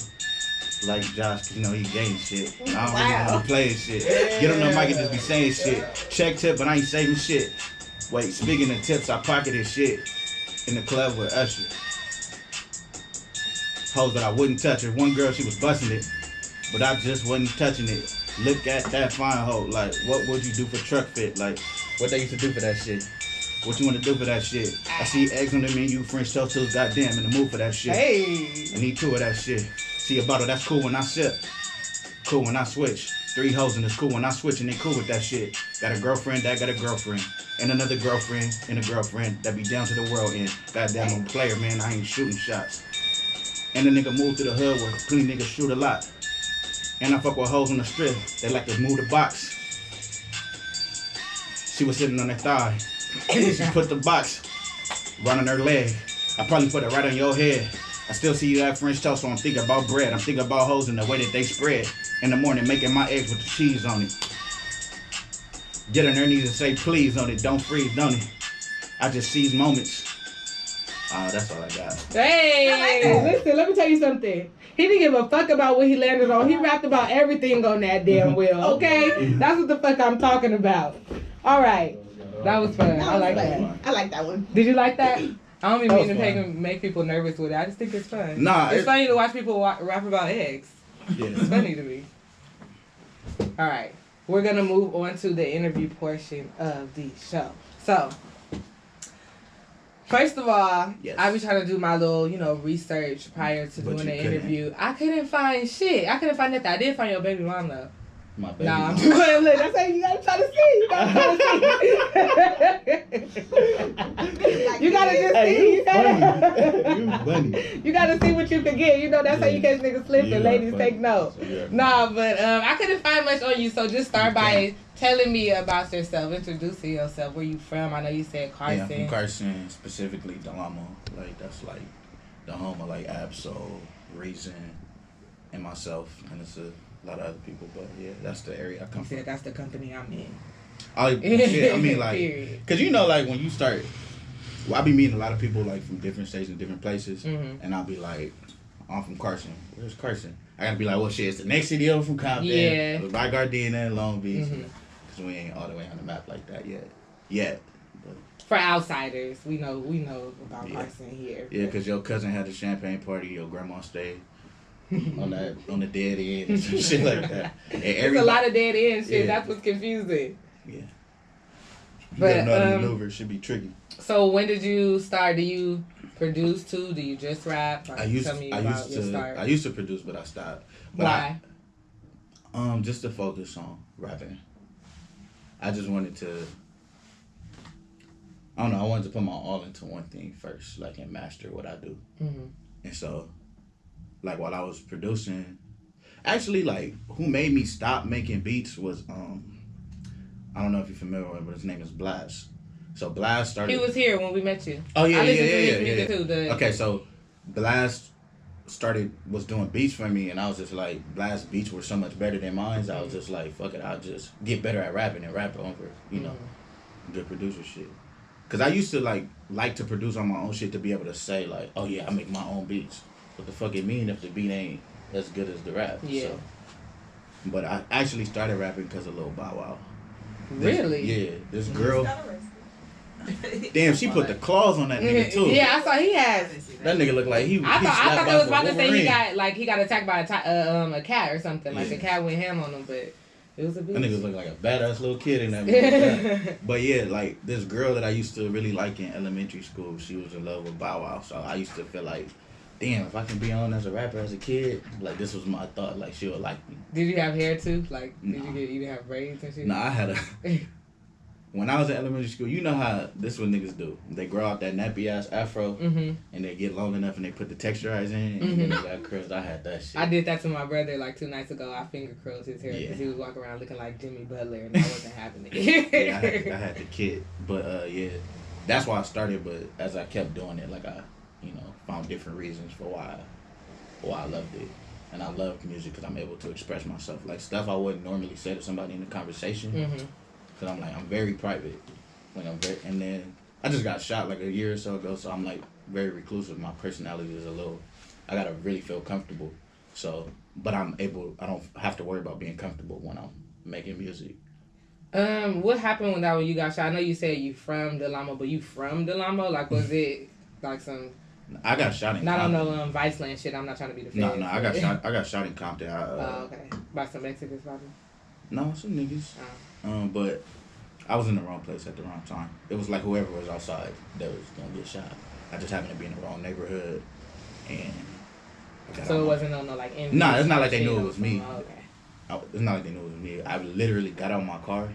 Like Josh, 'cause he gained shit. I don't really Wow. want to play shit. Get on the mic and just be saying shit. Check tip, but I ain't saving shit. Wait, speaking of tips, I pocketed shit in the club with Usher. Hoes that I wouldn't touch. If one girl, she was busting it, but I just wasn't touching it. Look at that fine hoe. Like, what would you do for truck fit? Like, what they used to do for that shit? What you want to do for that shit? I see eggs on the menu, French toast too. Goddamn, in the mood for that shit. Hey. I need 2 of that shit. See a bottle, that's cool when I sip. Cool when I switch. 3 hoes and it's cool when I switch and they cool with that shit. Got a girlfriend, that got a girlfriend. And another girlfriend, and a girlfriend that be down to the world end. Goddamn, I'm a player, man. I ain't shooting shots. And the nigga move to the hood where clean niggas shoot a lot. And I fuck with hoes on the strip. They like to move the box. She was sitting on her thigh. She put the box right on her leg. I probably put it right on your head. I still see you at French toast, so I'm thinking about bread. I'm thinking about hoes and the way that they spread. In the morning, making my eggs with the cheese on it. Get on their knees and say please on it. Don't freeze, don't it? I just seize moments. That's all I got. Hey, I like that. listen, let me tell you something. He didn't give a fuck about what he landed on. He rapped about everything on that damn wheel, okay? That's what the fuck I'm talking about. All right. That was fun. I like that. I like that one. Did you like that? I don't even That mean was to fun. make people nervous with it. I just think it's fun. Nah, it's funny to watch people rap about eggs. Yeah. It's funny to me. All right. We're going to move on to the interview portion of the show. So, first of all, Yes. I was trying to do my little, research prior to But doing you the couldn't. interview. I couldn't find shit. I couldn't find nothing. I did find your baby mom, though. My baby. Nah, I'm mama. just playing. Look, that's how you gotta try to see. You gotta try to see. You gotta just Hey, see. you funny. You gotta see what you can get. That's how you Yeah. catch niggas slipping. You are Ladies, funny. take note. So, yeah. Nah, but I couldn't find much on you, so just start by telling me about yourself, introducing yourself. Where you from? I know you said Carson. Yeah, I'm from Carson, specifically Delamo. Like, that's like the home of like Absol, Reason, and myself, and it's a lot of other people. But yeah, that's the area I come from. That's the company I'm in. Oh, shit, I mean, like, Period. cause you know, like when you start, well, I be meeting a lot of people like from different states and different places, and I'll be like, I'm from Carson. Where's Carson? I gotta be like, well, shit, it's the next city over from Compton, Yeah. by Gardena and Long Beach, cause we ain't all the way on the map like that yet. But, For outsiders, we know about Carson here. yeah, cause your cousin had a champagne party, your grandma stayed on the dead end and some shit like that. And There's a lot of dead end shit. Yeah. That's what's confusing. Yeah. You But, gotta know how to maneuver. It should be tricky. So when did you start? Do you produce too? Do you just rap? Like, I used tell me about your start. I used to produce, but I stopped. But Why? Just to focus on rapping. I just wanted to. I don't know. I wanted to put my all into one thing first, like, and master what I do. And so, like, while I was producing, actually, like, who made me stop making beats was I don't know if you're familiar with him, but his name is Blast. So Blast started. He was here when we met you. Oh yeah, I yeah, listened yeah, to his yeah, music yeah. too. Okay, so Blast was doing beats for me, and I was just like, Blast beats were so much better than mine. So I was just like, fuck it, I'll just get better at rapping and rap over, good producer shit. Cause I used to like to produce on my own shit to be able to say like, oh yeah, I make my own beats. What the fuck it mean if the beat ain't as good as the rap? Yeah. So, but I actually started rapping because of Lil Bow Wow. Really? Yeah, this girl. Damn, she put the claws on that nigga too. Yeah, I saw he has. That nigga looked like he. I thought they was about to say Wolverine. he got attacked by a cat or something. Like Yeah. the cat went ham on him, but it was a bitch. That nigga looked like a badass little kid in that movie. But yeah, like this girl that I used to really like in elementary school, she was in love with Bow Wow. So I used to feel like, damn, if I can be on as a rapper as a kid, like this was my thought, like she would like me. Did you have hair too? Like, No. you didn't have braids and shit? No, I had a. When I was in elementary school, you know how this what niggas do. They grow out that nappy ass afro, and they get long enough, and they put the texturize in, and then they got curls. I had that shit. I did that to my brother like 2 nights ago. I finger curled his hair because he was walking around looking like Jimmy Butler, and I wasn't having it. Yeah, I had the kid, but yeah, that's why I started. But as I kept doing it, like I, found different reasons for why I loved it, and I loved music because I'm able to express myself, like stuff I wouldn't normally say to somebody in a conversation. Cause I'm very private, and then I just got shot like a year or so ago, so I'm like very reclusive. My personality is I gotta really feel comfortable. So, but I don't have to worry about being comfortable when I'm making music. What happened when you got shot? I know you said you from Delamo, but you from Delamo? Like, was it like some? I got shot in. Not Compton. on no Viceland shit. I'm not trying to be the. No, I got shot. I got shot in Compton. Oh, okay. By some Mexicans, probably. No, some niggas. But I was in the wrong place at the wrong time. It was like whoever was outside that was gonna get shot. I just happened to be in the wrong neighborhood, and so it wasn't on no like. Nah, it's not like they knew it was me. Oh, okay. It's not like they knew it was me. I literally got out of my car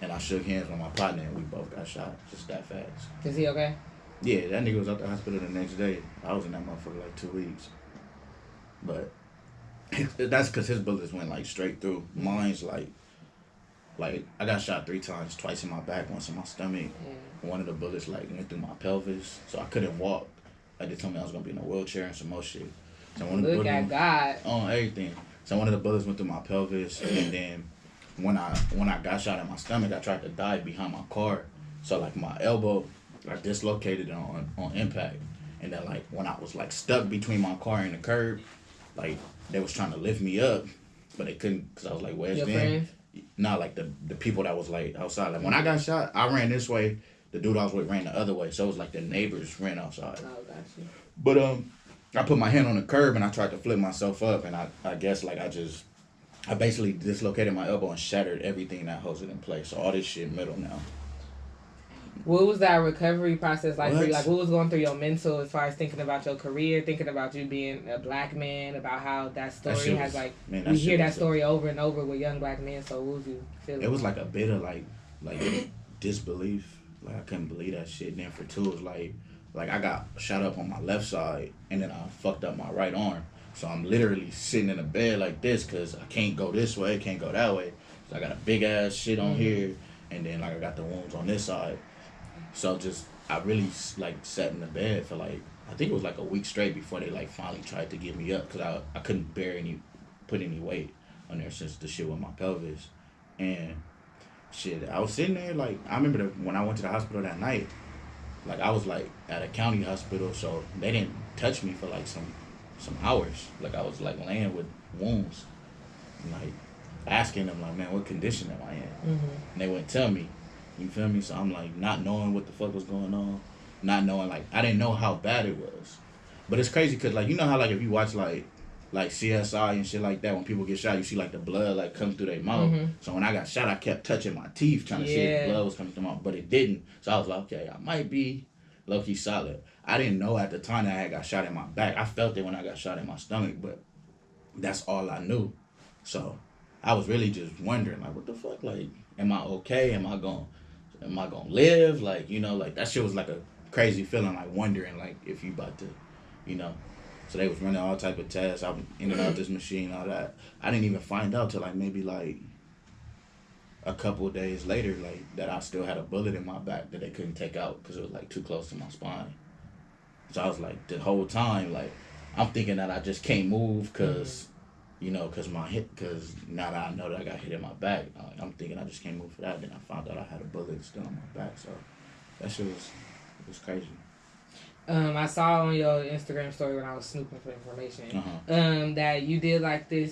and I shook hands with my partner and we both got shot just that fast. Is he okay? Yeah, that nigga was at the hospital the next day. I was in that motherfucker like 2 weeks. But that's because his bullets went like straight through. Mine's like I got shot 3 times, twice in my back, once in my stomach. One of the bullets like went through my pelvis, so I couldn't walk. Like they told me I was gonna be in a wheelchair and some more shit. So Look at God. On everything. So one of the bullets went through my pelvis, and then when I got shot in my stomach, I tried to dive behind my car. So like my elbow like dislocated on impact, and then like when I was like stuck between my car and the curb, like they was trying to lift me up, but they couldn't because I was like wedged Your in. friends? Nah, like the people that was like outside. Like when I got shot, I ran this way. The dude I was with ran the other way. So it was like the neighbors ran outside. Oh, got you. But I put my hand on the curb and I tried to flip myself up, and I guess like I basically dislocated my elbow and shattered everything that holds it in place. So all this shit middle now. What was that recovery process like for you? What? Like, what was going through your mental as far as thinking about your career, thinking about you being a black man, about how that story shit has was- like, man, that we shit hear that was- story over and over with young black men, so what was you feeling? It was like a bit of like disbelief. Like I couldn't believe that shit. Then for 2, it was like I got shot up on my left side and then I fucked up my right arm. So I'm literally sitting in a bed like this because I can't go this way, can't go that way. So I got a big ass shit on here, and then like I got the wounds on this side. So just I really like sat in the bed for like I think it was like a week straight before they like finally tried to get me up because I couldn't put any weight on there since the shit with my pelvis, and shit I was sitting there like I remember when I went to the hospital that night, like I was like at a county hospital, so they didn't touch me for like some hours. Like I was like laying with wounds, and, like asking them like, man, what condition am I in? And they wouldn't tell me. You feel me? So I'm like not knowing what the fuck was going on, not knowing like I didn't know how bad it was. But it's crazy because like you know how like if you watch like CSI and shit like that, when people get shot, you see like the blood like come through their mouth. So when I got shot, I kept touching my teeth trying to see if the blood was coming through my mouth, but it didn't. So I was like, okay, I might be low-key solid. I didn't know at the time that I had got shot in my back. I felt it when I got shot in my stomach, but that's all I knew. So I was really just wondering like, what the fuck? Like, am I okay? Am I gonna live? Like, you know, like that shit was like a crazy feeling, like wondering like if you about to, you know. So they was running all type of tests. I was in and out this machine, all that. I didn't even find out till like maybe like a couple of days later, like that I still had a bullet in my back that they couldn't take out because it was like too close to my spine. So I was like the whole time, like I'm thinking that I just can't move because, you know, because now that I know that I got hit in my back, I'm thinking I just can't move for that. Then I found out I had a bullet still on my back. So that shit was crazy. I saw on your Instagram story when I was snooping for information, that you did like the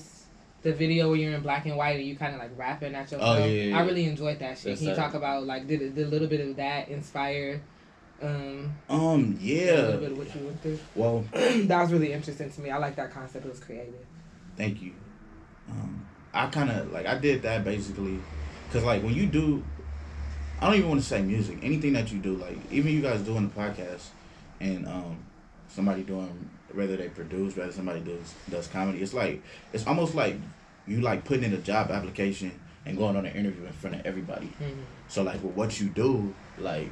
video where you're in black and white and you kind of like rapping at yourself. Oh, yeah. I really enjoyed that shit. Can you talk about like did a little bit of that inspire? Yeah. A little bit of what you went through. Well, that was really interesting to me. I like that concept. It was creative. Thank you. I kind of like I did that basically, cause like when you do, I don't even want to say music. Anything that you do, like even you guys doing the podcast. And somebody doing, whether they produce, whether somebody does comedy, it's almost like you like putting in a job application and going on an interview in front of everybody. So like with what you do, like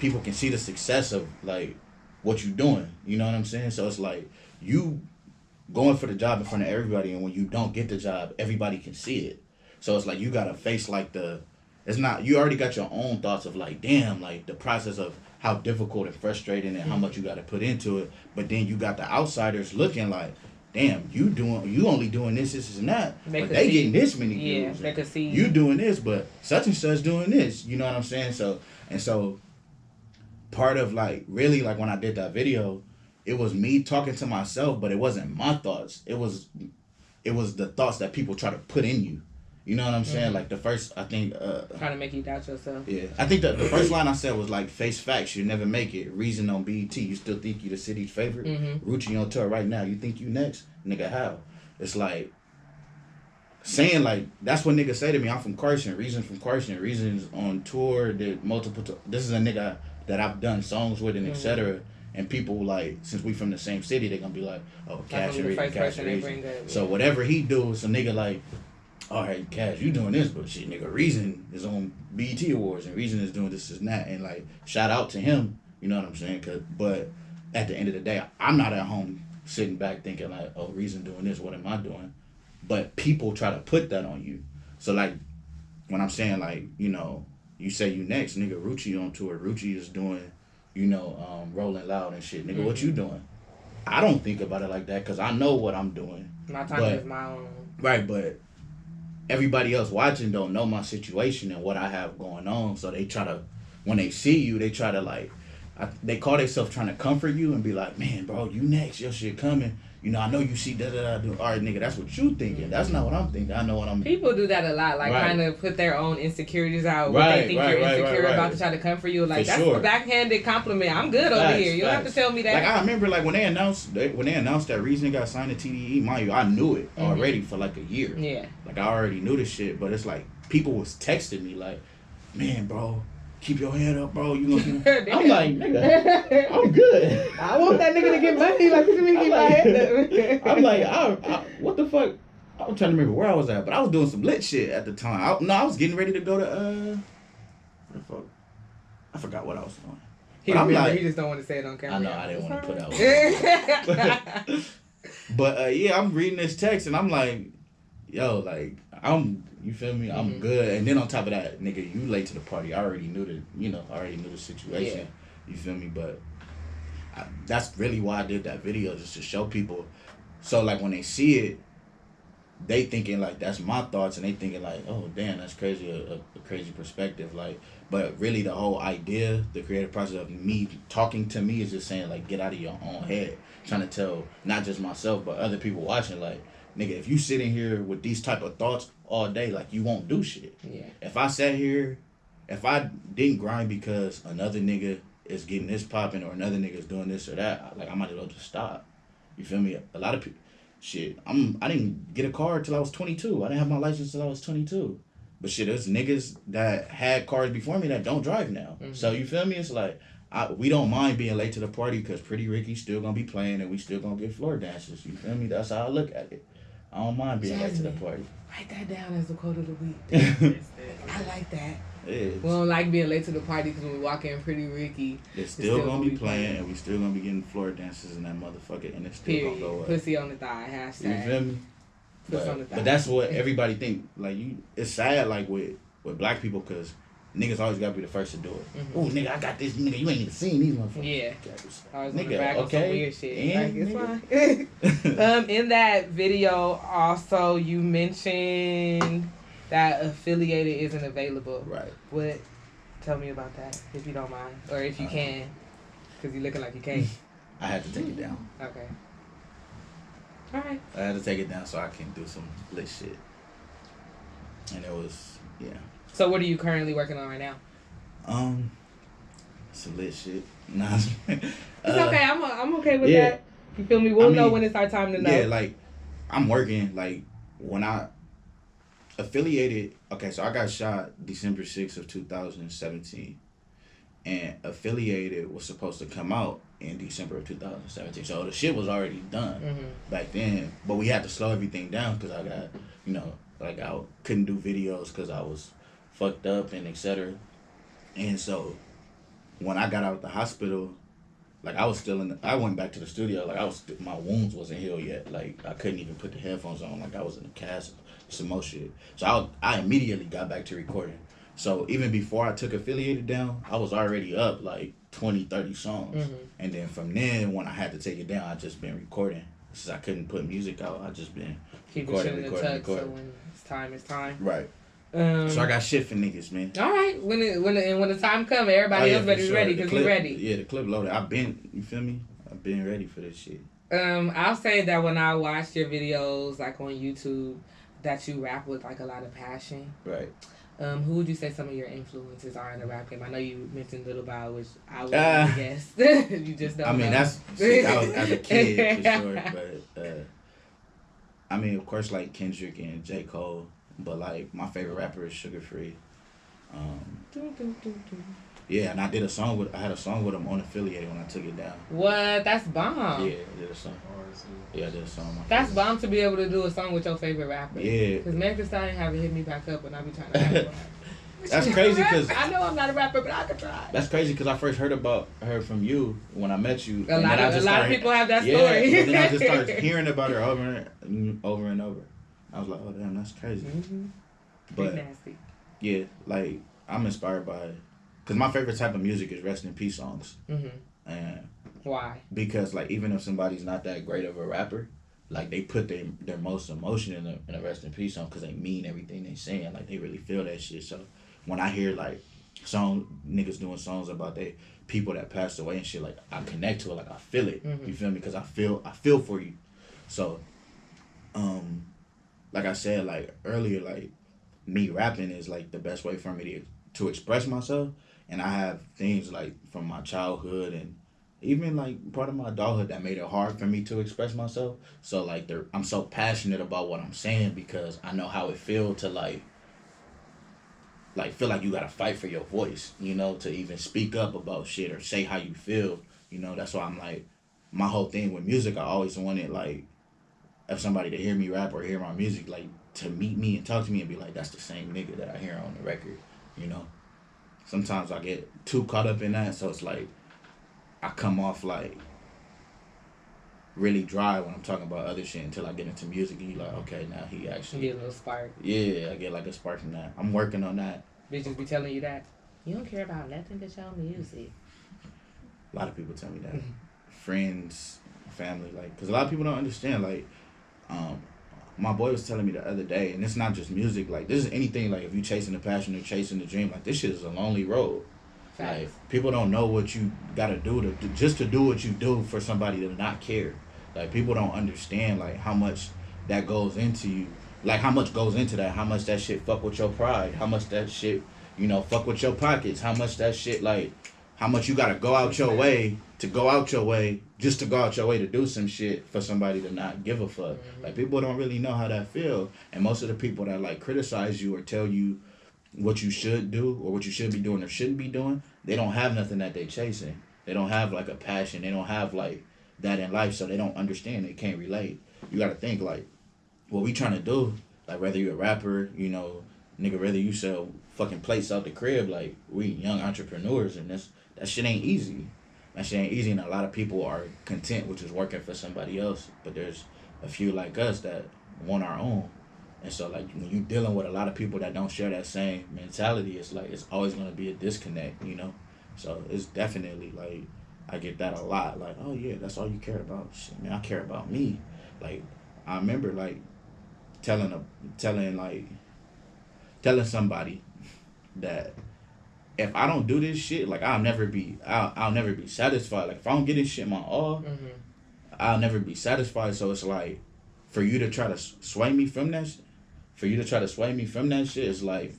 people can see the success of like what you're doing. You know what I'm saying? So it's like you going for the job in front of everybody, and when you don't get the job, everybody can see it. So it's like you gotta face like you already got your own thoughts of like, damn, like the process of how difficult and frustrating and how much you got to put into it, but then you got the outsiders looking like, damn, you only doing this and that, but they getting this many views. They could see you doing this, but such and such doing this. You know what I'm saying? So part of like really like when I did that video, it was me talking to myself, but it wasn't my thoughts. It was the thoughts that people try to put in you. You know what I'm saying? Like the first, I think... trying to make you doubt yourself. Yeah. I think the first line I said was like, face facts, you never make it. Reason on BET, you still think you the city's favorite? Rucci on tour right now, you think you next? Nigga, how? It's like, saying like, that's what niggas say to me. I'm from Carson. Reason's from Carson. Reason's on tour, did multiple... This is a nigga that I've done songs with and etc. And people like, since we from the same city, they gonna be like, oh, Cash and Reason. So whatever he do, some nigga like... All right, Cash, you doing this, but shit, nigga, Reason is on BET Awards, and Reason is doing this and that, and like, shout out to him, you know what I'm saying? But at the end of the day, I'm not at home sitting back thinking like, oh, Reason doing this, what am I doing? But people try to put that on you. So like, when I'm saying like, you know, you say you next, nigga, Rucci on tour, Rucci is doing, you know, Rolling Loud and shit, nigga, what you doing? I don't think about it like that, because I know what I'm doing. My time is my own. Right, but everybody else watching don't know my situation and what I have going on, so they try to, when they see you, they try to like, they call themselves trying to comfort you and be like, man, bro, you next, your shit coming. You know, I know you see da-da-da-da. All right, nigga, that's what you thinking. That's not what I'm thinking. I know what I'm... People do that a lot, like kind of put their own insecurities out. What they think you're insecure about to try to comfort you. Like, that's a backhanded compliment. I'm good over here. You don't have to tell me that. Like, I remember, like, when they announced that Reason got signed to TDE, mind you, I knew it already for, like, a year. Yeah. Like, I already knew this shit, but it's like, people was texting me, like, man, bro, keep your head up, bro. You gonna... I'm like, nigga, I'm good. I want that nigga to get money. Like, what do you mean keep my head up? I'm like, I what the fuck? I'm trying to remember where I was at, but I was doing some lit shit at the time. I was getting ready to go to, where the fuck? I forgot what I was doing. He just don't want to say it on camera. I know, I didn't want to put out. But yeah, I'm reading this text, and I'm like, yo, like, You feel me? I'm good. And then on top of that, nigga, you late to the party. I already knew the situation. Yeah. You feel me? But that's really why I did that video, just to show people. So like when they see it, they thinking like that's my thoughts, and they thinking like, oh damn, that's crazy, a crazy perspective. Like, but really the whole idea, the creative process of me talking to me is just saying like, get out of your own head, trying to tell not just myself but other people watching like, nigga, if you sitting here with these type of thoughts all day, like you won't do shit. Yeah. If I sat here, if I didn't grind because another nigga is getting this popping or another nigga is doing this or that, like I might as well just stop. You feel me? A lot of people. Shit, I didn't get a car till I was 22. I didn't have my license till I was 22. But shit, there's niggas that had cars before me that don't drive now. Mm-hmm. So you feel me? It's like, we don't mind being late to the party because Pretty Ricky's still gonna be playing and we still gonna get floor dances. You feel me? That's how I look at it. I don't mind being late to the party. Write that down as the quote of the week. I like that. We don't like being late to the party because when we walk in Pretty Ricky, it's still gonna be playing and we still gonna be getting floor dances in that motherfucker, and it's still gonna go up. Pussy on the thigh, hashtag. You feel me? Pussy on the thigh. But that's what everybody think. Like it's sad like with black people because niggas always gotta be the first to do it. Mm-hmm. Oh nigga, I got this. Nigga, you ain't even seen these motherfuckers. Yeah. I was gonna brag on some weird shit. And like, it's fine. In that video, also you mentioned that affiliated isn't available. Right. What? Tell me about that, if you don't mind, or if you can, because you're looking like you can't. I had to take it down. Okay. All right. I had to take it down so I can do some lit shit. And it was, yeah. So what are you currently working on right now? Some lit shit. Nah. It's okay. I'm okay with that. You feel me? We'll know when it's our time to know. Yeah, like I'm working. Like when I affiliated. Okay, so I got shot December 6th of 2017, and affiliated was supposed to come out in December of 2017. So the shit was already done back then, but we had to slow everything down because I got, like I couldn't do videos because I was fucked up and etc. And so when I got out of the hospital, like I was still I went back to the studio, like my wounds wasn't healed yet. Like I couldn't even put the headphones on, like I was in a cast, some more shit. So I immediately got back to recording. So even before I took affiliated down, I was already up like 20, 30 songs. And then from then, when I had to take it down, I just been recording. Since I couldn't put music out, I just been recording. So when it's time. Right. So I got shit for niggas, man. All right. When the time comes, everybody else better be ready because we ready. Yeah, the clip loaded. You feel me? I've been ready for this shit. I'll say that when I watched your videos, like on YouTube, that you rap with like a lot of passion. Right. Who would you say some of your influences are in the rap game? I know you mentioned Little Bow, which I would guess. You just don't know. That's shit I was as a kid for sure. But I mean, of course, like Kendrick and J. Cole. But like my favorite rapper is Sugar Free. Yeah, and I had a song with him on Affiliated when I took it down. What? That's bomb. Yeah, I did a song. Yeah, I did a song. That's bomb to be able to do a song with your favorite rapper. Yeah. Because Meg Thee Stallion haven't hit me back up when I be trying to rap. That's crazy because I know I'm not a rapper, but I could try. That's crazy because I first heard from you when I met you. A lot of people have that story. Yeah, but then I just started hearing about her over and over. I was like, oh damn, that's crazy. But nasty. Yeah, like I'm inspired by, because my favorite type of music is rest in peace songs. And why? Because like even if somebody's not that great of a rapper, like they put their most emotion in a rest in peace song because they mean everything they saying. Like they really feel that shit. So when I hear like niggas doing songs about they people that passed away and shit, like I connect to it. Like I feel it. You feel me? Because I feel for you. So, like I said, like earlier, like me rapping is like the best way for me to express myself. And I have things like from my childhood and even like part of my adulthood that made it hard for me to express myself. So like I'm so passionate about what I'm saying because I know how it feels to like feel like you gotta fight for your voice, to even speak up about shit or say how you feel. That's why I'm like, my whole thing with music, I always wanted like if somebody to hear me rap or hear my music, like to meet me and talk to me and be like, that's the same nigga that I hear on the record, Sometimes I get too caught up in that, so it's like I come off like really dry when I'm talking about other shit until I get into music. And you like, okay, now he actually Get a little spark. Yeah, I get like a spark from that. I'm working on that. Bitches be telling you that. You don't care about nothing but your music. A lot of people tell me that. Friends, family, like, because a lot of people don't understand, like, my boy was telling me the other day, and it's not just music, like, this is anything, like, if you chasing the passion or chasing the dream, like, this shit is a lonely road. Facts. Like, people don't know what you gotta do to do what you do for somebody to not care. Like, people don't understand, like, how much that goes into you. Like, how much goes into that, how much that shit fuck with your pride, how much that shit, you know, fuck with your pockets, how much that shit, like, how much you gotta go out your way to go out your way just to go out your way to do some shit for somebody to not give a fuck. Mm-hmm. Like, people don't really know how that feel. And most of the people that, like, criticize you or tell you what you should do or what you should be doing or shouldn't be doing, they don't have nothing that they chasing. They don't have, like, a passion. They don't have, like, that in life, so they don't understand. They can't relate. You gotta think, like, what we trying to do, like, whether you're a rapper, you know, nigga, whether you sell fucking plates out the crib, like, we young entrepreneurs, and that shit ain't easy. That shit ain't easy, and a lot of people are content with just working for somebody else, but there's a few like us that want our own. And so, like, when you dealing with a lot of people that don't share that same mentality, it's like, it's always going to be a disconnect, you know? So it's definitely, like, I get that a lot. Like, oh, yeah, that's all you care about? Shit, man, I care about me. Like, I remember, like, telling somebody that if I don't do this shit, like, I'll never be satisfied. Like, if I don't get this shit my all, I'll never be satisfied. So it's like, for you to try to sway me from that shit, is like,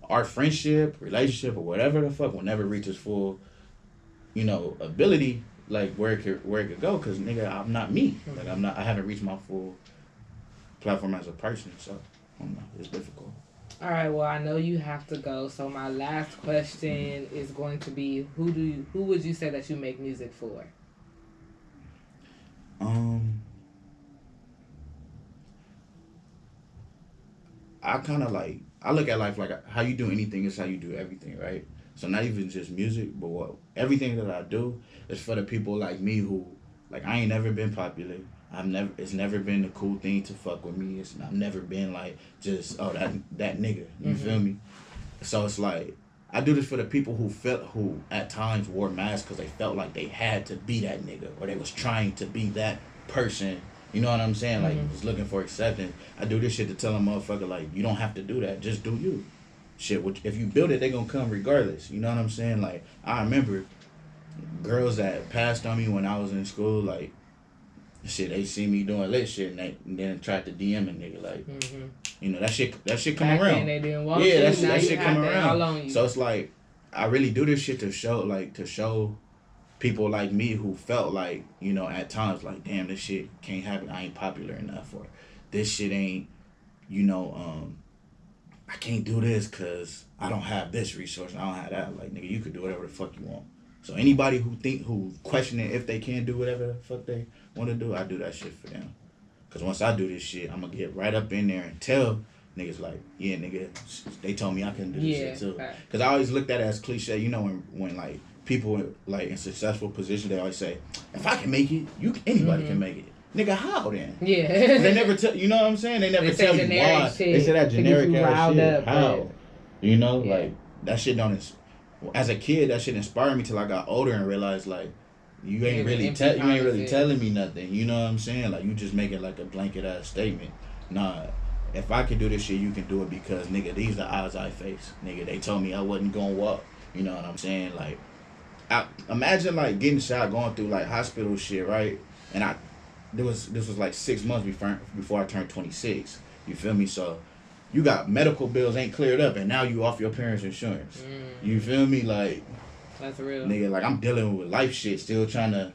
our friendship, relationship, or whatever the fuck will never reach its full, you know, ability, like, where it could go, because, nigga, I'm not me. Like, I haven't reached my full platform as a person, so, I don't know, it's difficult. All right, well, I know you have to go, so my last question is going to be, who would you say that you make music for? I kind of like, I look at life like how you do anything is how you do everything, right? So not even just music, but everything that I do is for the people like me who, like, I ain't never been popular. It's never been the cool thing to fuck with me. I've never been like, just, oh, that nigga, you feel me? So it's like, I do this for the people who at times wore masks because they felt like they had to be that nigga, or they was trying to be that person. You know what I'm saying? Like, was looking for acceptance. I do this shit to tell a motherfucker, like, you don't have to do that. Just do you. Shit, if you build it, they gonna come regardless. You know what I'm saying? Like, I remember girls that passed on me when I was in school, like, shit, they see me doing lit shit, and then tried to DM a nigga, like, you know, that shit come Back around. then they didn't want yeah, to. that shit come around. On you. So it's like, I really do this shit to show people like me who felt like, you know, at times, like, damn, this shit can't happen. I ain't popular enough, or this shit ain't, you know, I can't do this because I don't have this resource, I don't have that. Like, nigga, you could do whatever the fuck you want. So anybody who questioning if they can do whatever the fuck they want to do, I do that shit for them. Because once I do this shit, I'm going to get right up in there and tell niggas, like, yeah, nigga, they told me I couldn't do this shit too. Because I always looked at it as cliche, you know, when like, people, like, in successful positions, they always say, if I can make it, anybody can make it. Nigga, how then? Yeah. They never tell, you know what I'm saying? They never tell you why. They say that generic ass shit. How? You know, like, that shit don't, as a kid, that shit inspired me till I got older and realized, like, you ain't really telling me nothing. You know what I'm saying? Like, you just making, like, a blanket ass statement. Nah, if I can do this shit, you can do it because, nigga, these are the odds I face. Nigga, they told me I wasn't gonna walk. You know what I'm saying? Like, imagine, like, getting shot, going through, like, hospital shit, right? And this was like 6 months before I turned 26. You feel me? So you got medical bills ain't cleared up, and now you off your parents' insurance. You feel me? Like, that's real. Nigga, like, I'm dealing with life shit, still trying to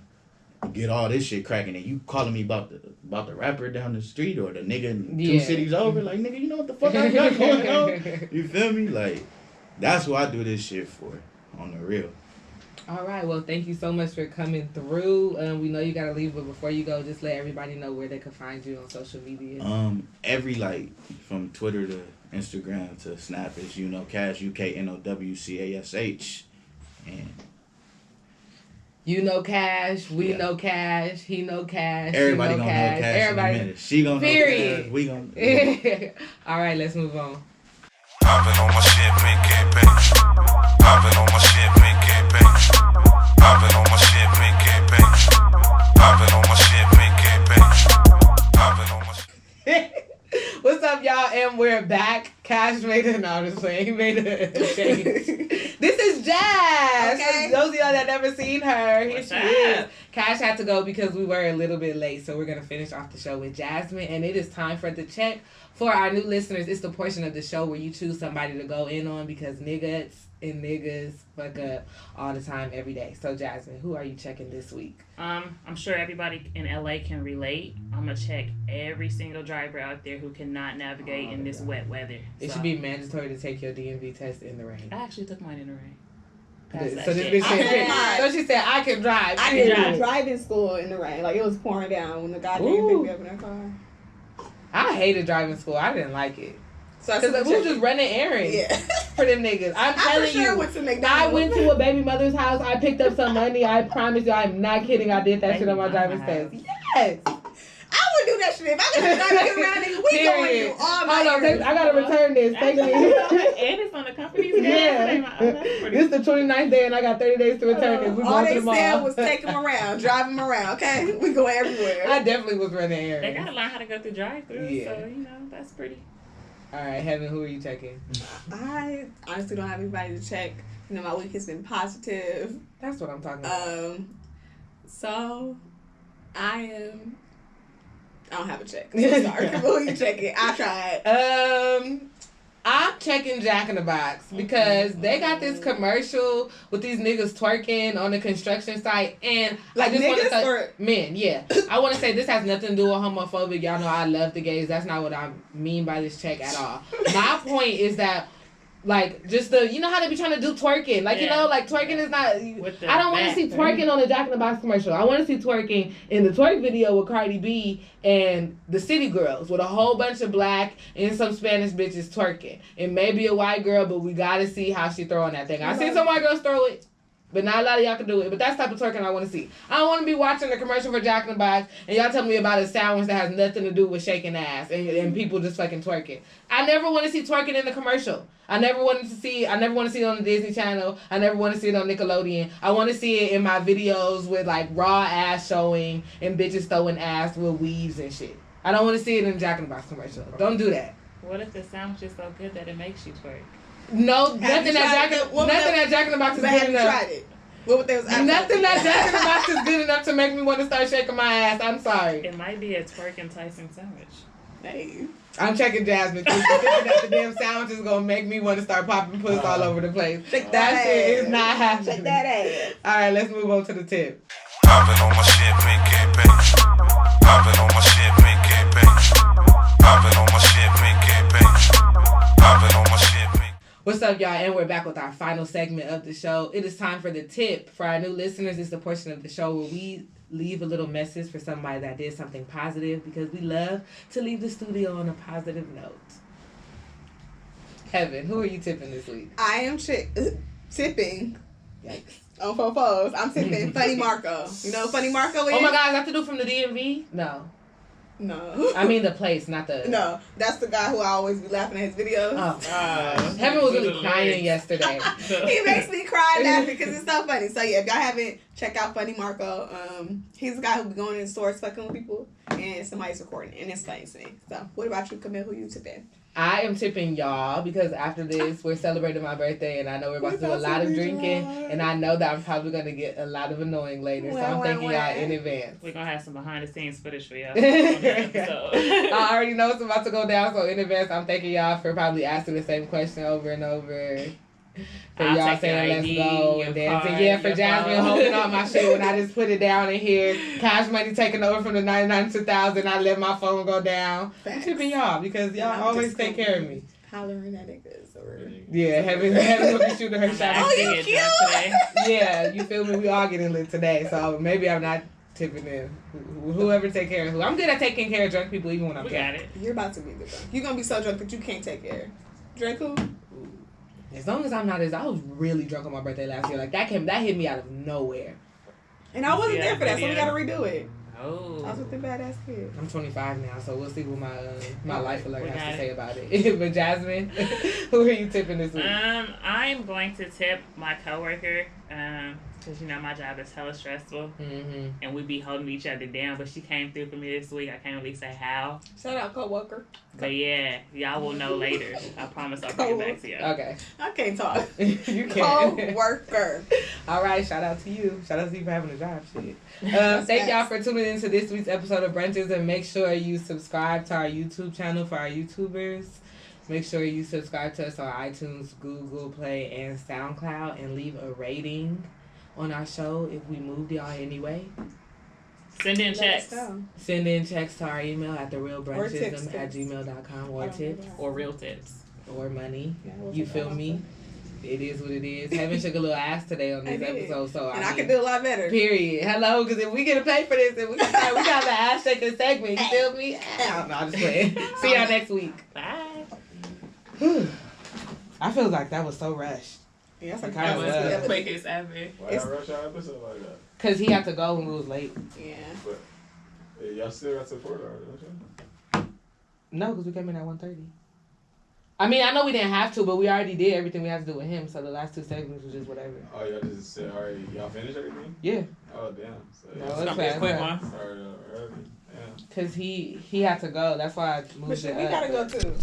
get all this shit cracking, and you calling me about the rapper down the street or the nigga 2 cities over. Like, nigga, you know what the fuck I got going on? You feel me? Like, that's what I do this shit for, on the real. All right, well, thank you so much for coming through. We know you gotta leave, but before you go, just let everybody know where they can find you on social media. Every, like, from Twitter to Instagram to Snap is UKnowCash, UKnowCash, and UKnowCash, we know cash, he know cash, Everybody she know gonna cash. know cash Everybody. in a minute. She gonna Period. know cash. We gonna. All right, let's move on. I've been on my shit, pink and pink. I've been on my shit, pink and pink. I've been on my shit, pink and pink. I've been on my shit, pink and pink. I've been on my shit. What's up, y'all? And we're back. Cash made it. No, I'm just playing. He made a change. This is Jazz. Okay. For those of y'all that never seen her, here What's she up? is. Cash had to go because we were a little bit late, so we're gonna finish off the show with Jasmine, and it is time for the check. For our new listeners, it's the portion of the show where you choose somebody to go in on because niggas and niggas fuck up all the time, every day. So Jasmine, who are you checking this week? I'm sure everybody in LA can relate. I'm gonna check every single driver out there who cannot navigate in this wet weather. It So, should be mandatory to take your DMV test in the rain. I actually took mine in the rain. So Passed that this shit. bitch I said, can so she said, I can drive. I can did drive. driving school in the rain. Like, it was pouring down when the guy didn't Ooh. pick me up in that car. I hated driving school. I didn't like it. So I Because said, we was just running errands yeah. for them niggas. I'm I for telling sure you. went to McDonald's. I went to a baby mother's house. I picked up some money. I promise you, I'm not kidding. I did that shit on my driver's test. Yes. I would do that shit if I could drive you around, nigga. We going Period. through all my Hold on, errands. I gotta return this. Take And me. it's on the company's Yeah. This is the 29th day, and I got 30 days to return this. We All going to they the said mall. was take them around, drive them around, okay? We go everywhere. I definitely was running They errands. gotta learn how to go through drive-through, Yeah. so you know that's pretty. All right, Heavyn, who are you checking? I honestly don't have anybody to check. You know, my week has been positive. That's what I'm talking about. So I don't have a check. So sorry. Who you checking? I tried. I'm checking Jack in the Box because they got this commercial with these niggas twerking on the construction site, and Like I just want to niggas say, or- men, yeah. I want to say this has nothing to do with homophobic. Y'all know I love the gays. That's not what I mean by this check at all. My point is that, like, just you know how they be trying to do twerking, like, you Yeah. know, like twerking is not. With the I don't want to back. see twerking on the Jack in the Box commercial. I want to see twerking in the twerk video with Cardi B and the City Girls with a whole bunch of black and some Spanish bitches twerking. And maybe a white girl, but we gotta see how she throwing that thing. I seen some white girls throw it, but not a lot of y'all can do it. But that's the type of twerking I want to see. I don't want to be watching the commercial for Jack in the Box and y'all tell me about a sandwich that has nothing to do with shaking ass and people just fucking twerking. I never want to see twerking in the commercial. I never want to see it on the Disney Channel. I never want to see it on Nickelodeon. I want to see it in my videos with like raw ass showing and bitches throwing ass with weaves and shit. I don't want to see it in the Jack in the Box commercial. Don't do that. What if the sandwich is so good that it makes you twerk? No, Have nothing you that tried Jack it? What nothing was that Jack in the Box is But good have you enough. tried it? What they was Nothing that Jack in the Box is good enough to make me want to start shaking my ass. I'm sorry. It might be a twerk enticing sandwich. Hey. I'm checking Jasmine. She's thinking that the damn sandwich is gonna make me want to start popping puss all over the place. Shake That shit ass. is not happening. Shake that ass. All right, let's move on to the tip. I've been on my shit, pink and pink. I've been on my shit, pink and pink. I've been on my shit, pink and pink. I've been on my shit, pink. What's up, y'all? And we're back with our final segment of the show. It is time for the tip. For our new listeners, it's the portion of the show where we leave a little message for somebody that did something positive because we love to leave the studio on a positive note. Heavyn, who are you tipping this week? I am tipping Yikes. on Fofos. I'm tipping FunnyMarco. You know who FunnyMarco is? Oh my God, is that to do from the DMV? No. No. I mean the place, not the... No, that's the guy who I always be laughing at his videos. Oh. Heavyn was really crying yesterday. He makes me cry laughing because it's so funny. So yeah, if y'all haven't, check out FunnyMarco. He's the guy who be going in stores fucking with people and somebody's recording and it's funny to me. So what about you, Camille? Who you tipping? I am tipping y'all because after this, we're celebrating my birthday and I know we're about to do a lot of drinking and I know that I'm probably going to get a lot of annoying later. So I'm thanking y'all in advance. We're going to have some behind the scenes footage for y'all. I already know it's about to go down, so in advance, I'm thanking y'all for probably asking the same question over and over. For I'll y'all take saying your let's ID, go your and dancing. card, Yeah, for your Jasmine phone. holding all my shit when I just put it down in here. Cash money taking over from the 99 to 2000. I let my phone go down. I'm Facts. tipping y'all because y'all I'm always just take gonna care of me. Hollering at niggas or Yeah, Heavyn will be shooting her shot. Oh, you Get cute. drunk today. Yeah, you feel me? We all getting lit today, so maybe I'm not tipping in. Whoever take care of who. I'm good at taking care of drunk people even when I'm We drunk. got it. You're about to be the drunk. You're gonna be so drunk that you can't take care. Drink who? As long as I'm not I was really drunk on my birthday last year. Like that hit me out of nowhere. And I wasn't Yeah, there for that, so we video. gotta redo it. I Oh. was with the badass kid. I'm 25 now, so we'll see what my life alert We has got to it. say about it. But Jasmine, who are you tipping this week? I'm going to tip my coworker, because you know my job is hella stressful, Mm-hmm. and we be holding each other down. But she came through for me this week. I can't really say how, Shout out coworker. but yeah, y'all will know later. I promise I'll bring it back to y'all. Okay. I can't talk. You can. Coworker. All right, shout out to you. Shout out to you for having a job. Shit. That's Thank y'all facts. for tuning into this week's episode of Brunches, and make sure you subscribe to our YouTube channel for our YouTubers. Make sure you subscribe to us on iTunes, Google Play, and SoundCloud, and leave a rating on our show if we moved y'all anyway. Send in Let us checks know. Send in checks to our email at tips, therealbrunchism@gmail.com, or tips or real tips. or money. Yeah, we'll You take feel that me? It is what it is. Heavyn shook a little ass today on I this did. episode, so And I mean, could do a lot better. period. Hello, because if we get to pay for this, and we got the ass shaking segment. You feel me? No, I'm just playing. See y'all next week. Bye. I feel like that was so rushed. Yeah, that's like That That was was good. the quickest ever. Why y'all rush our episode like that? Because he had to go when we was late. Yeah. But hey, y'all still got support already, don't you? No, because we came in at 1:30. I mean, I know we didn't have to, but we already did everything we had to do with him, so the last 2 segments was just whatever. Oh, y'all just said already. Y'all finished everything? Yeah. Oh, damn. So, No, y'all it's Gonna be a fast. quick one. started early. Damn. Because he had to go. That's why I moved But shit, it we up. gotta go too.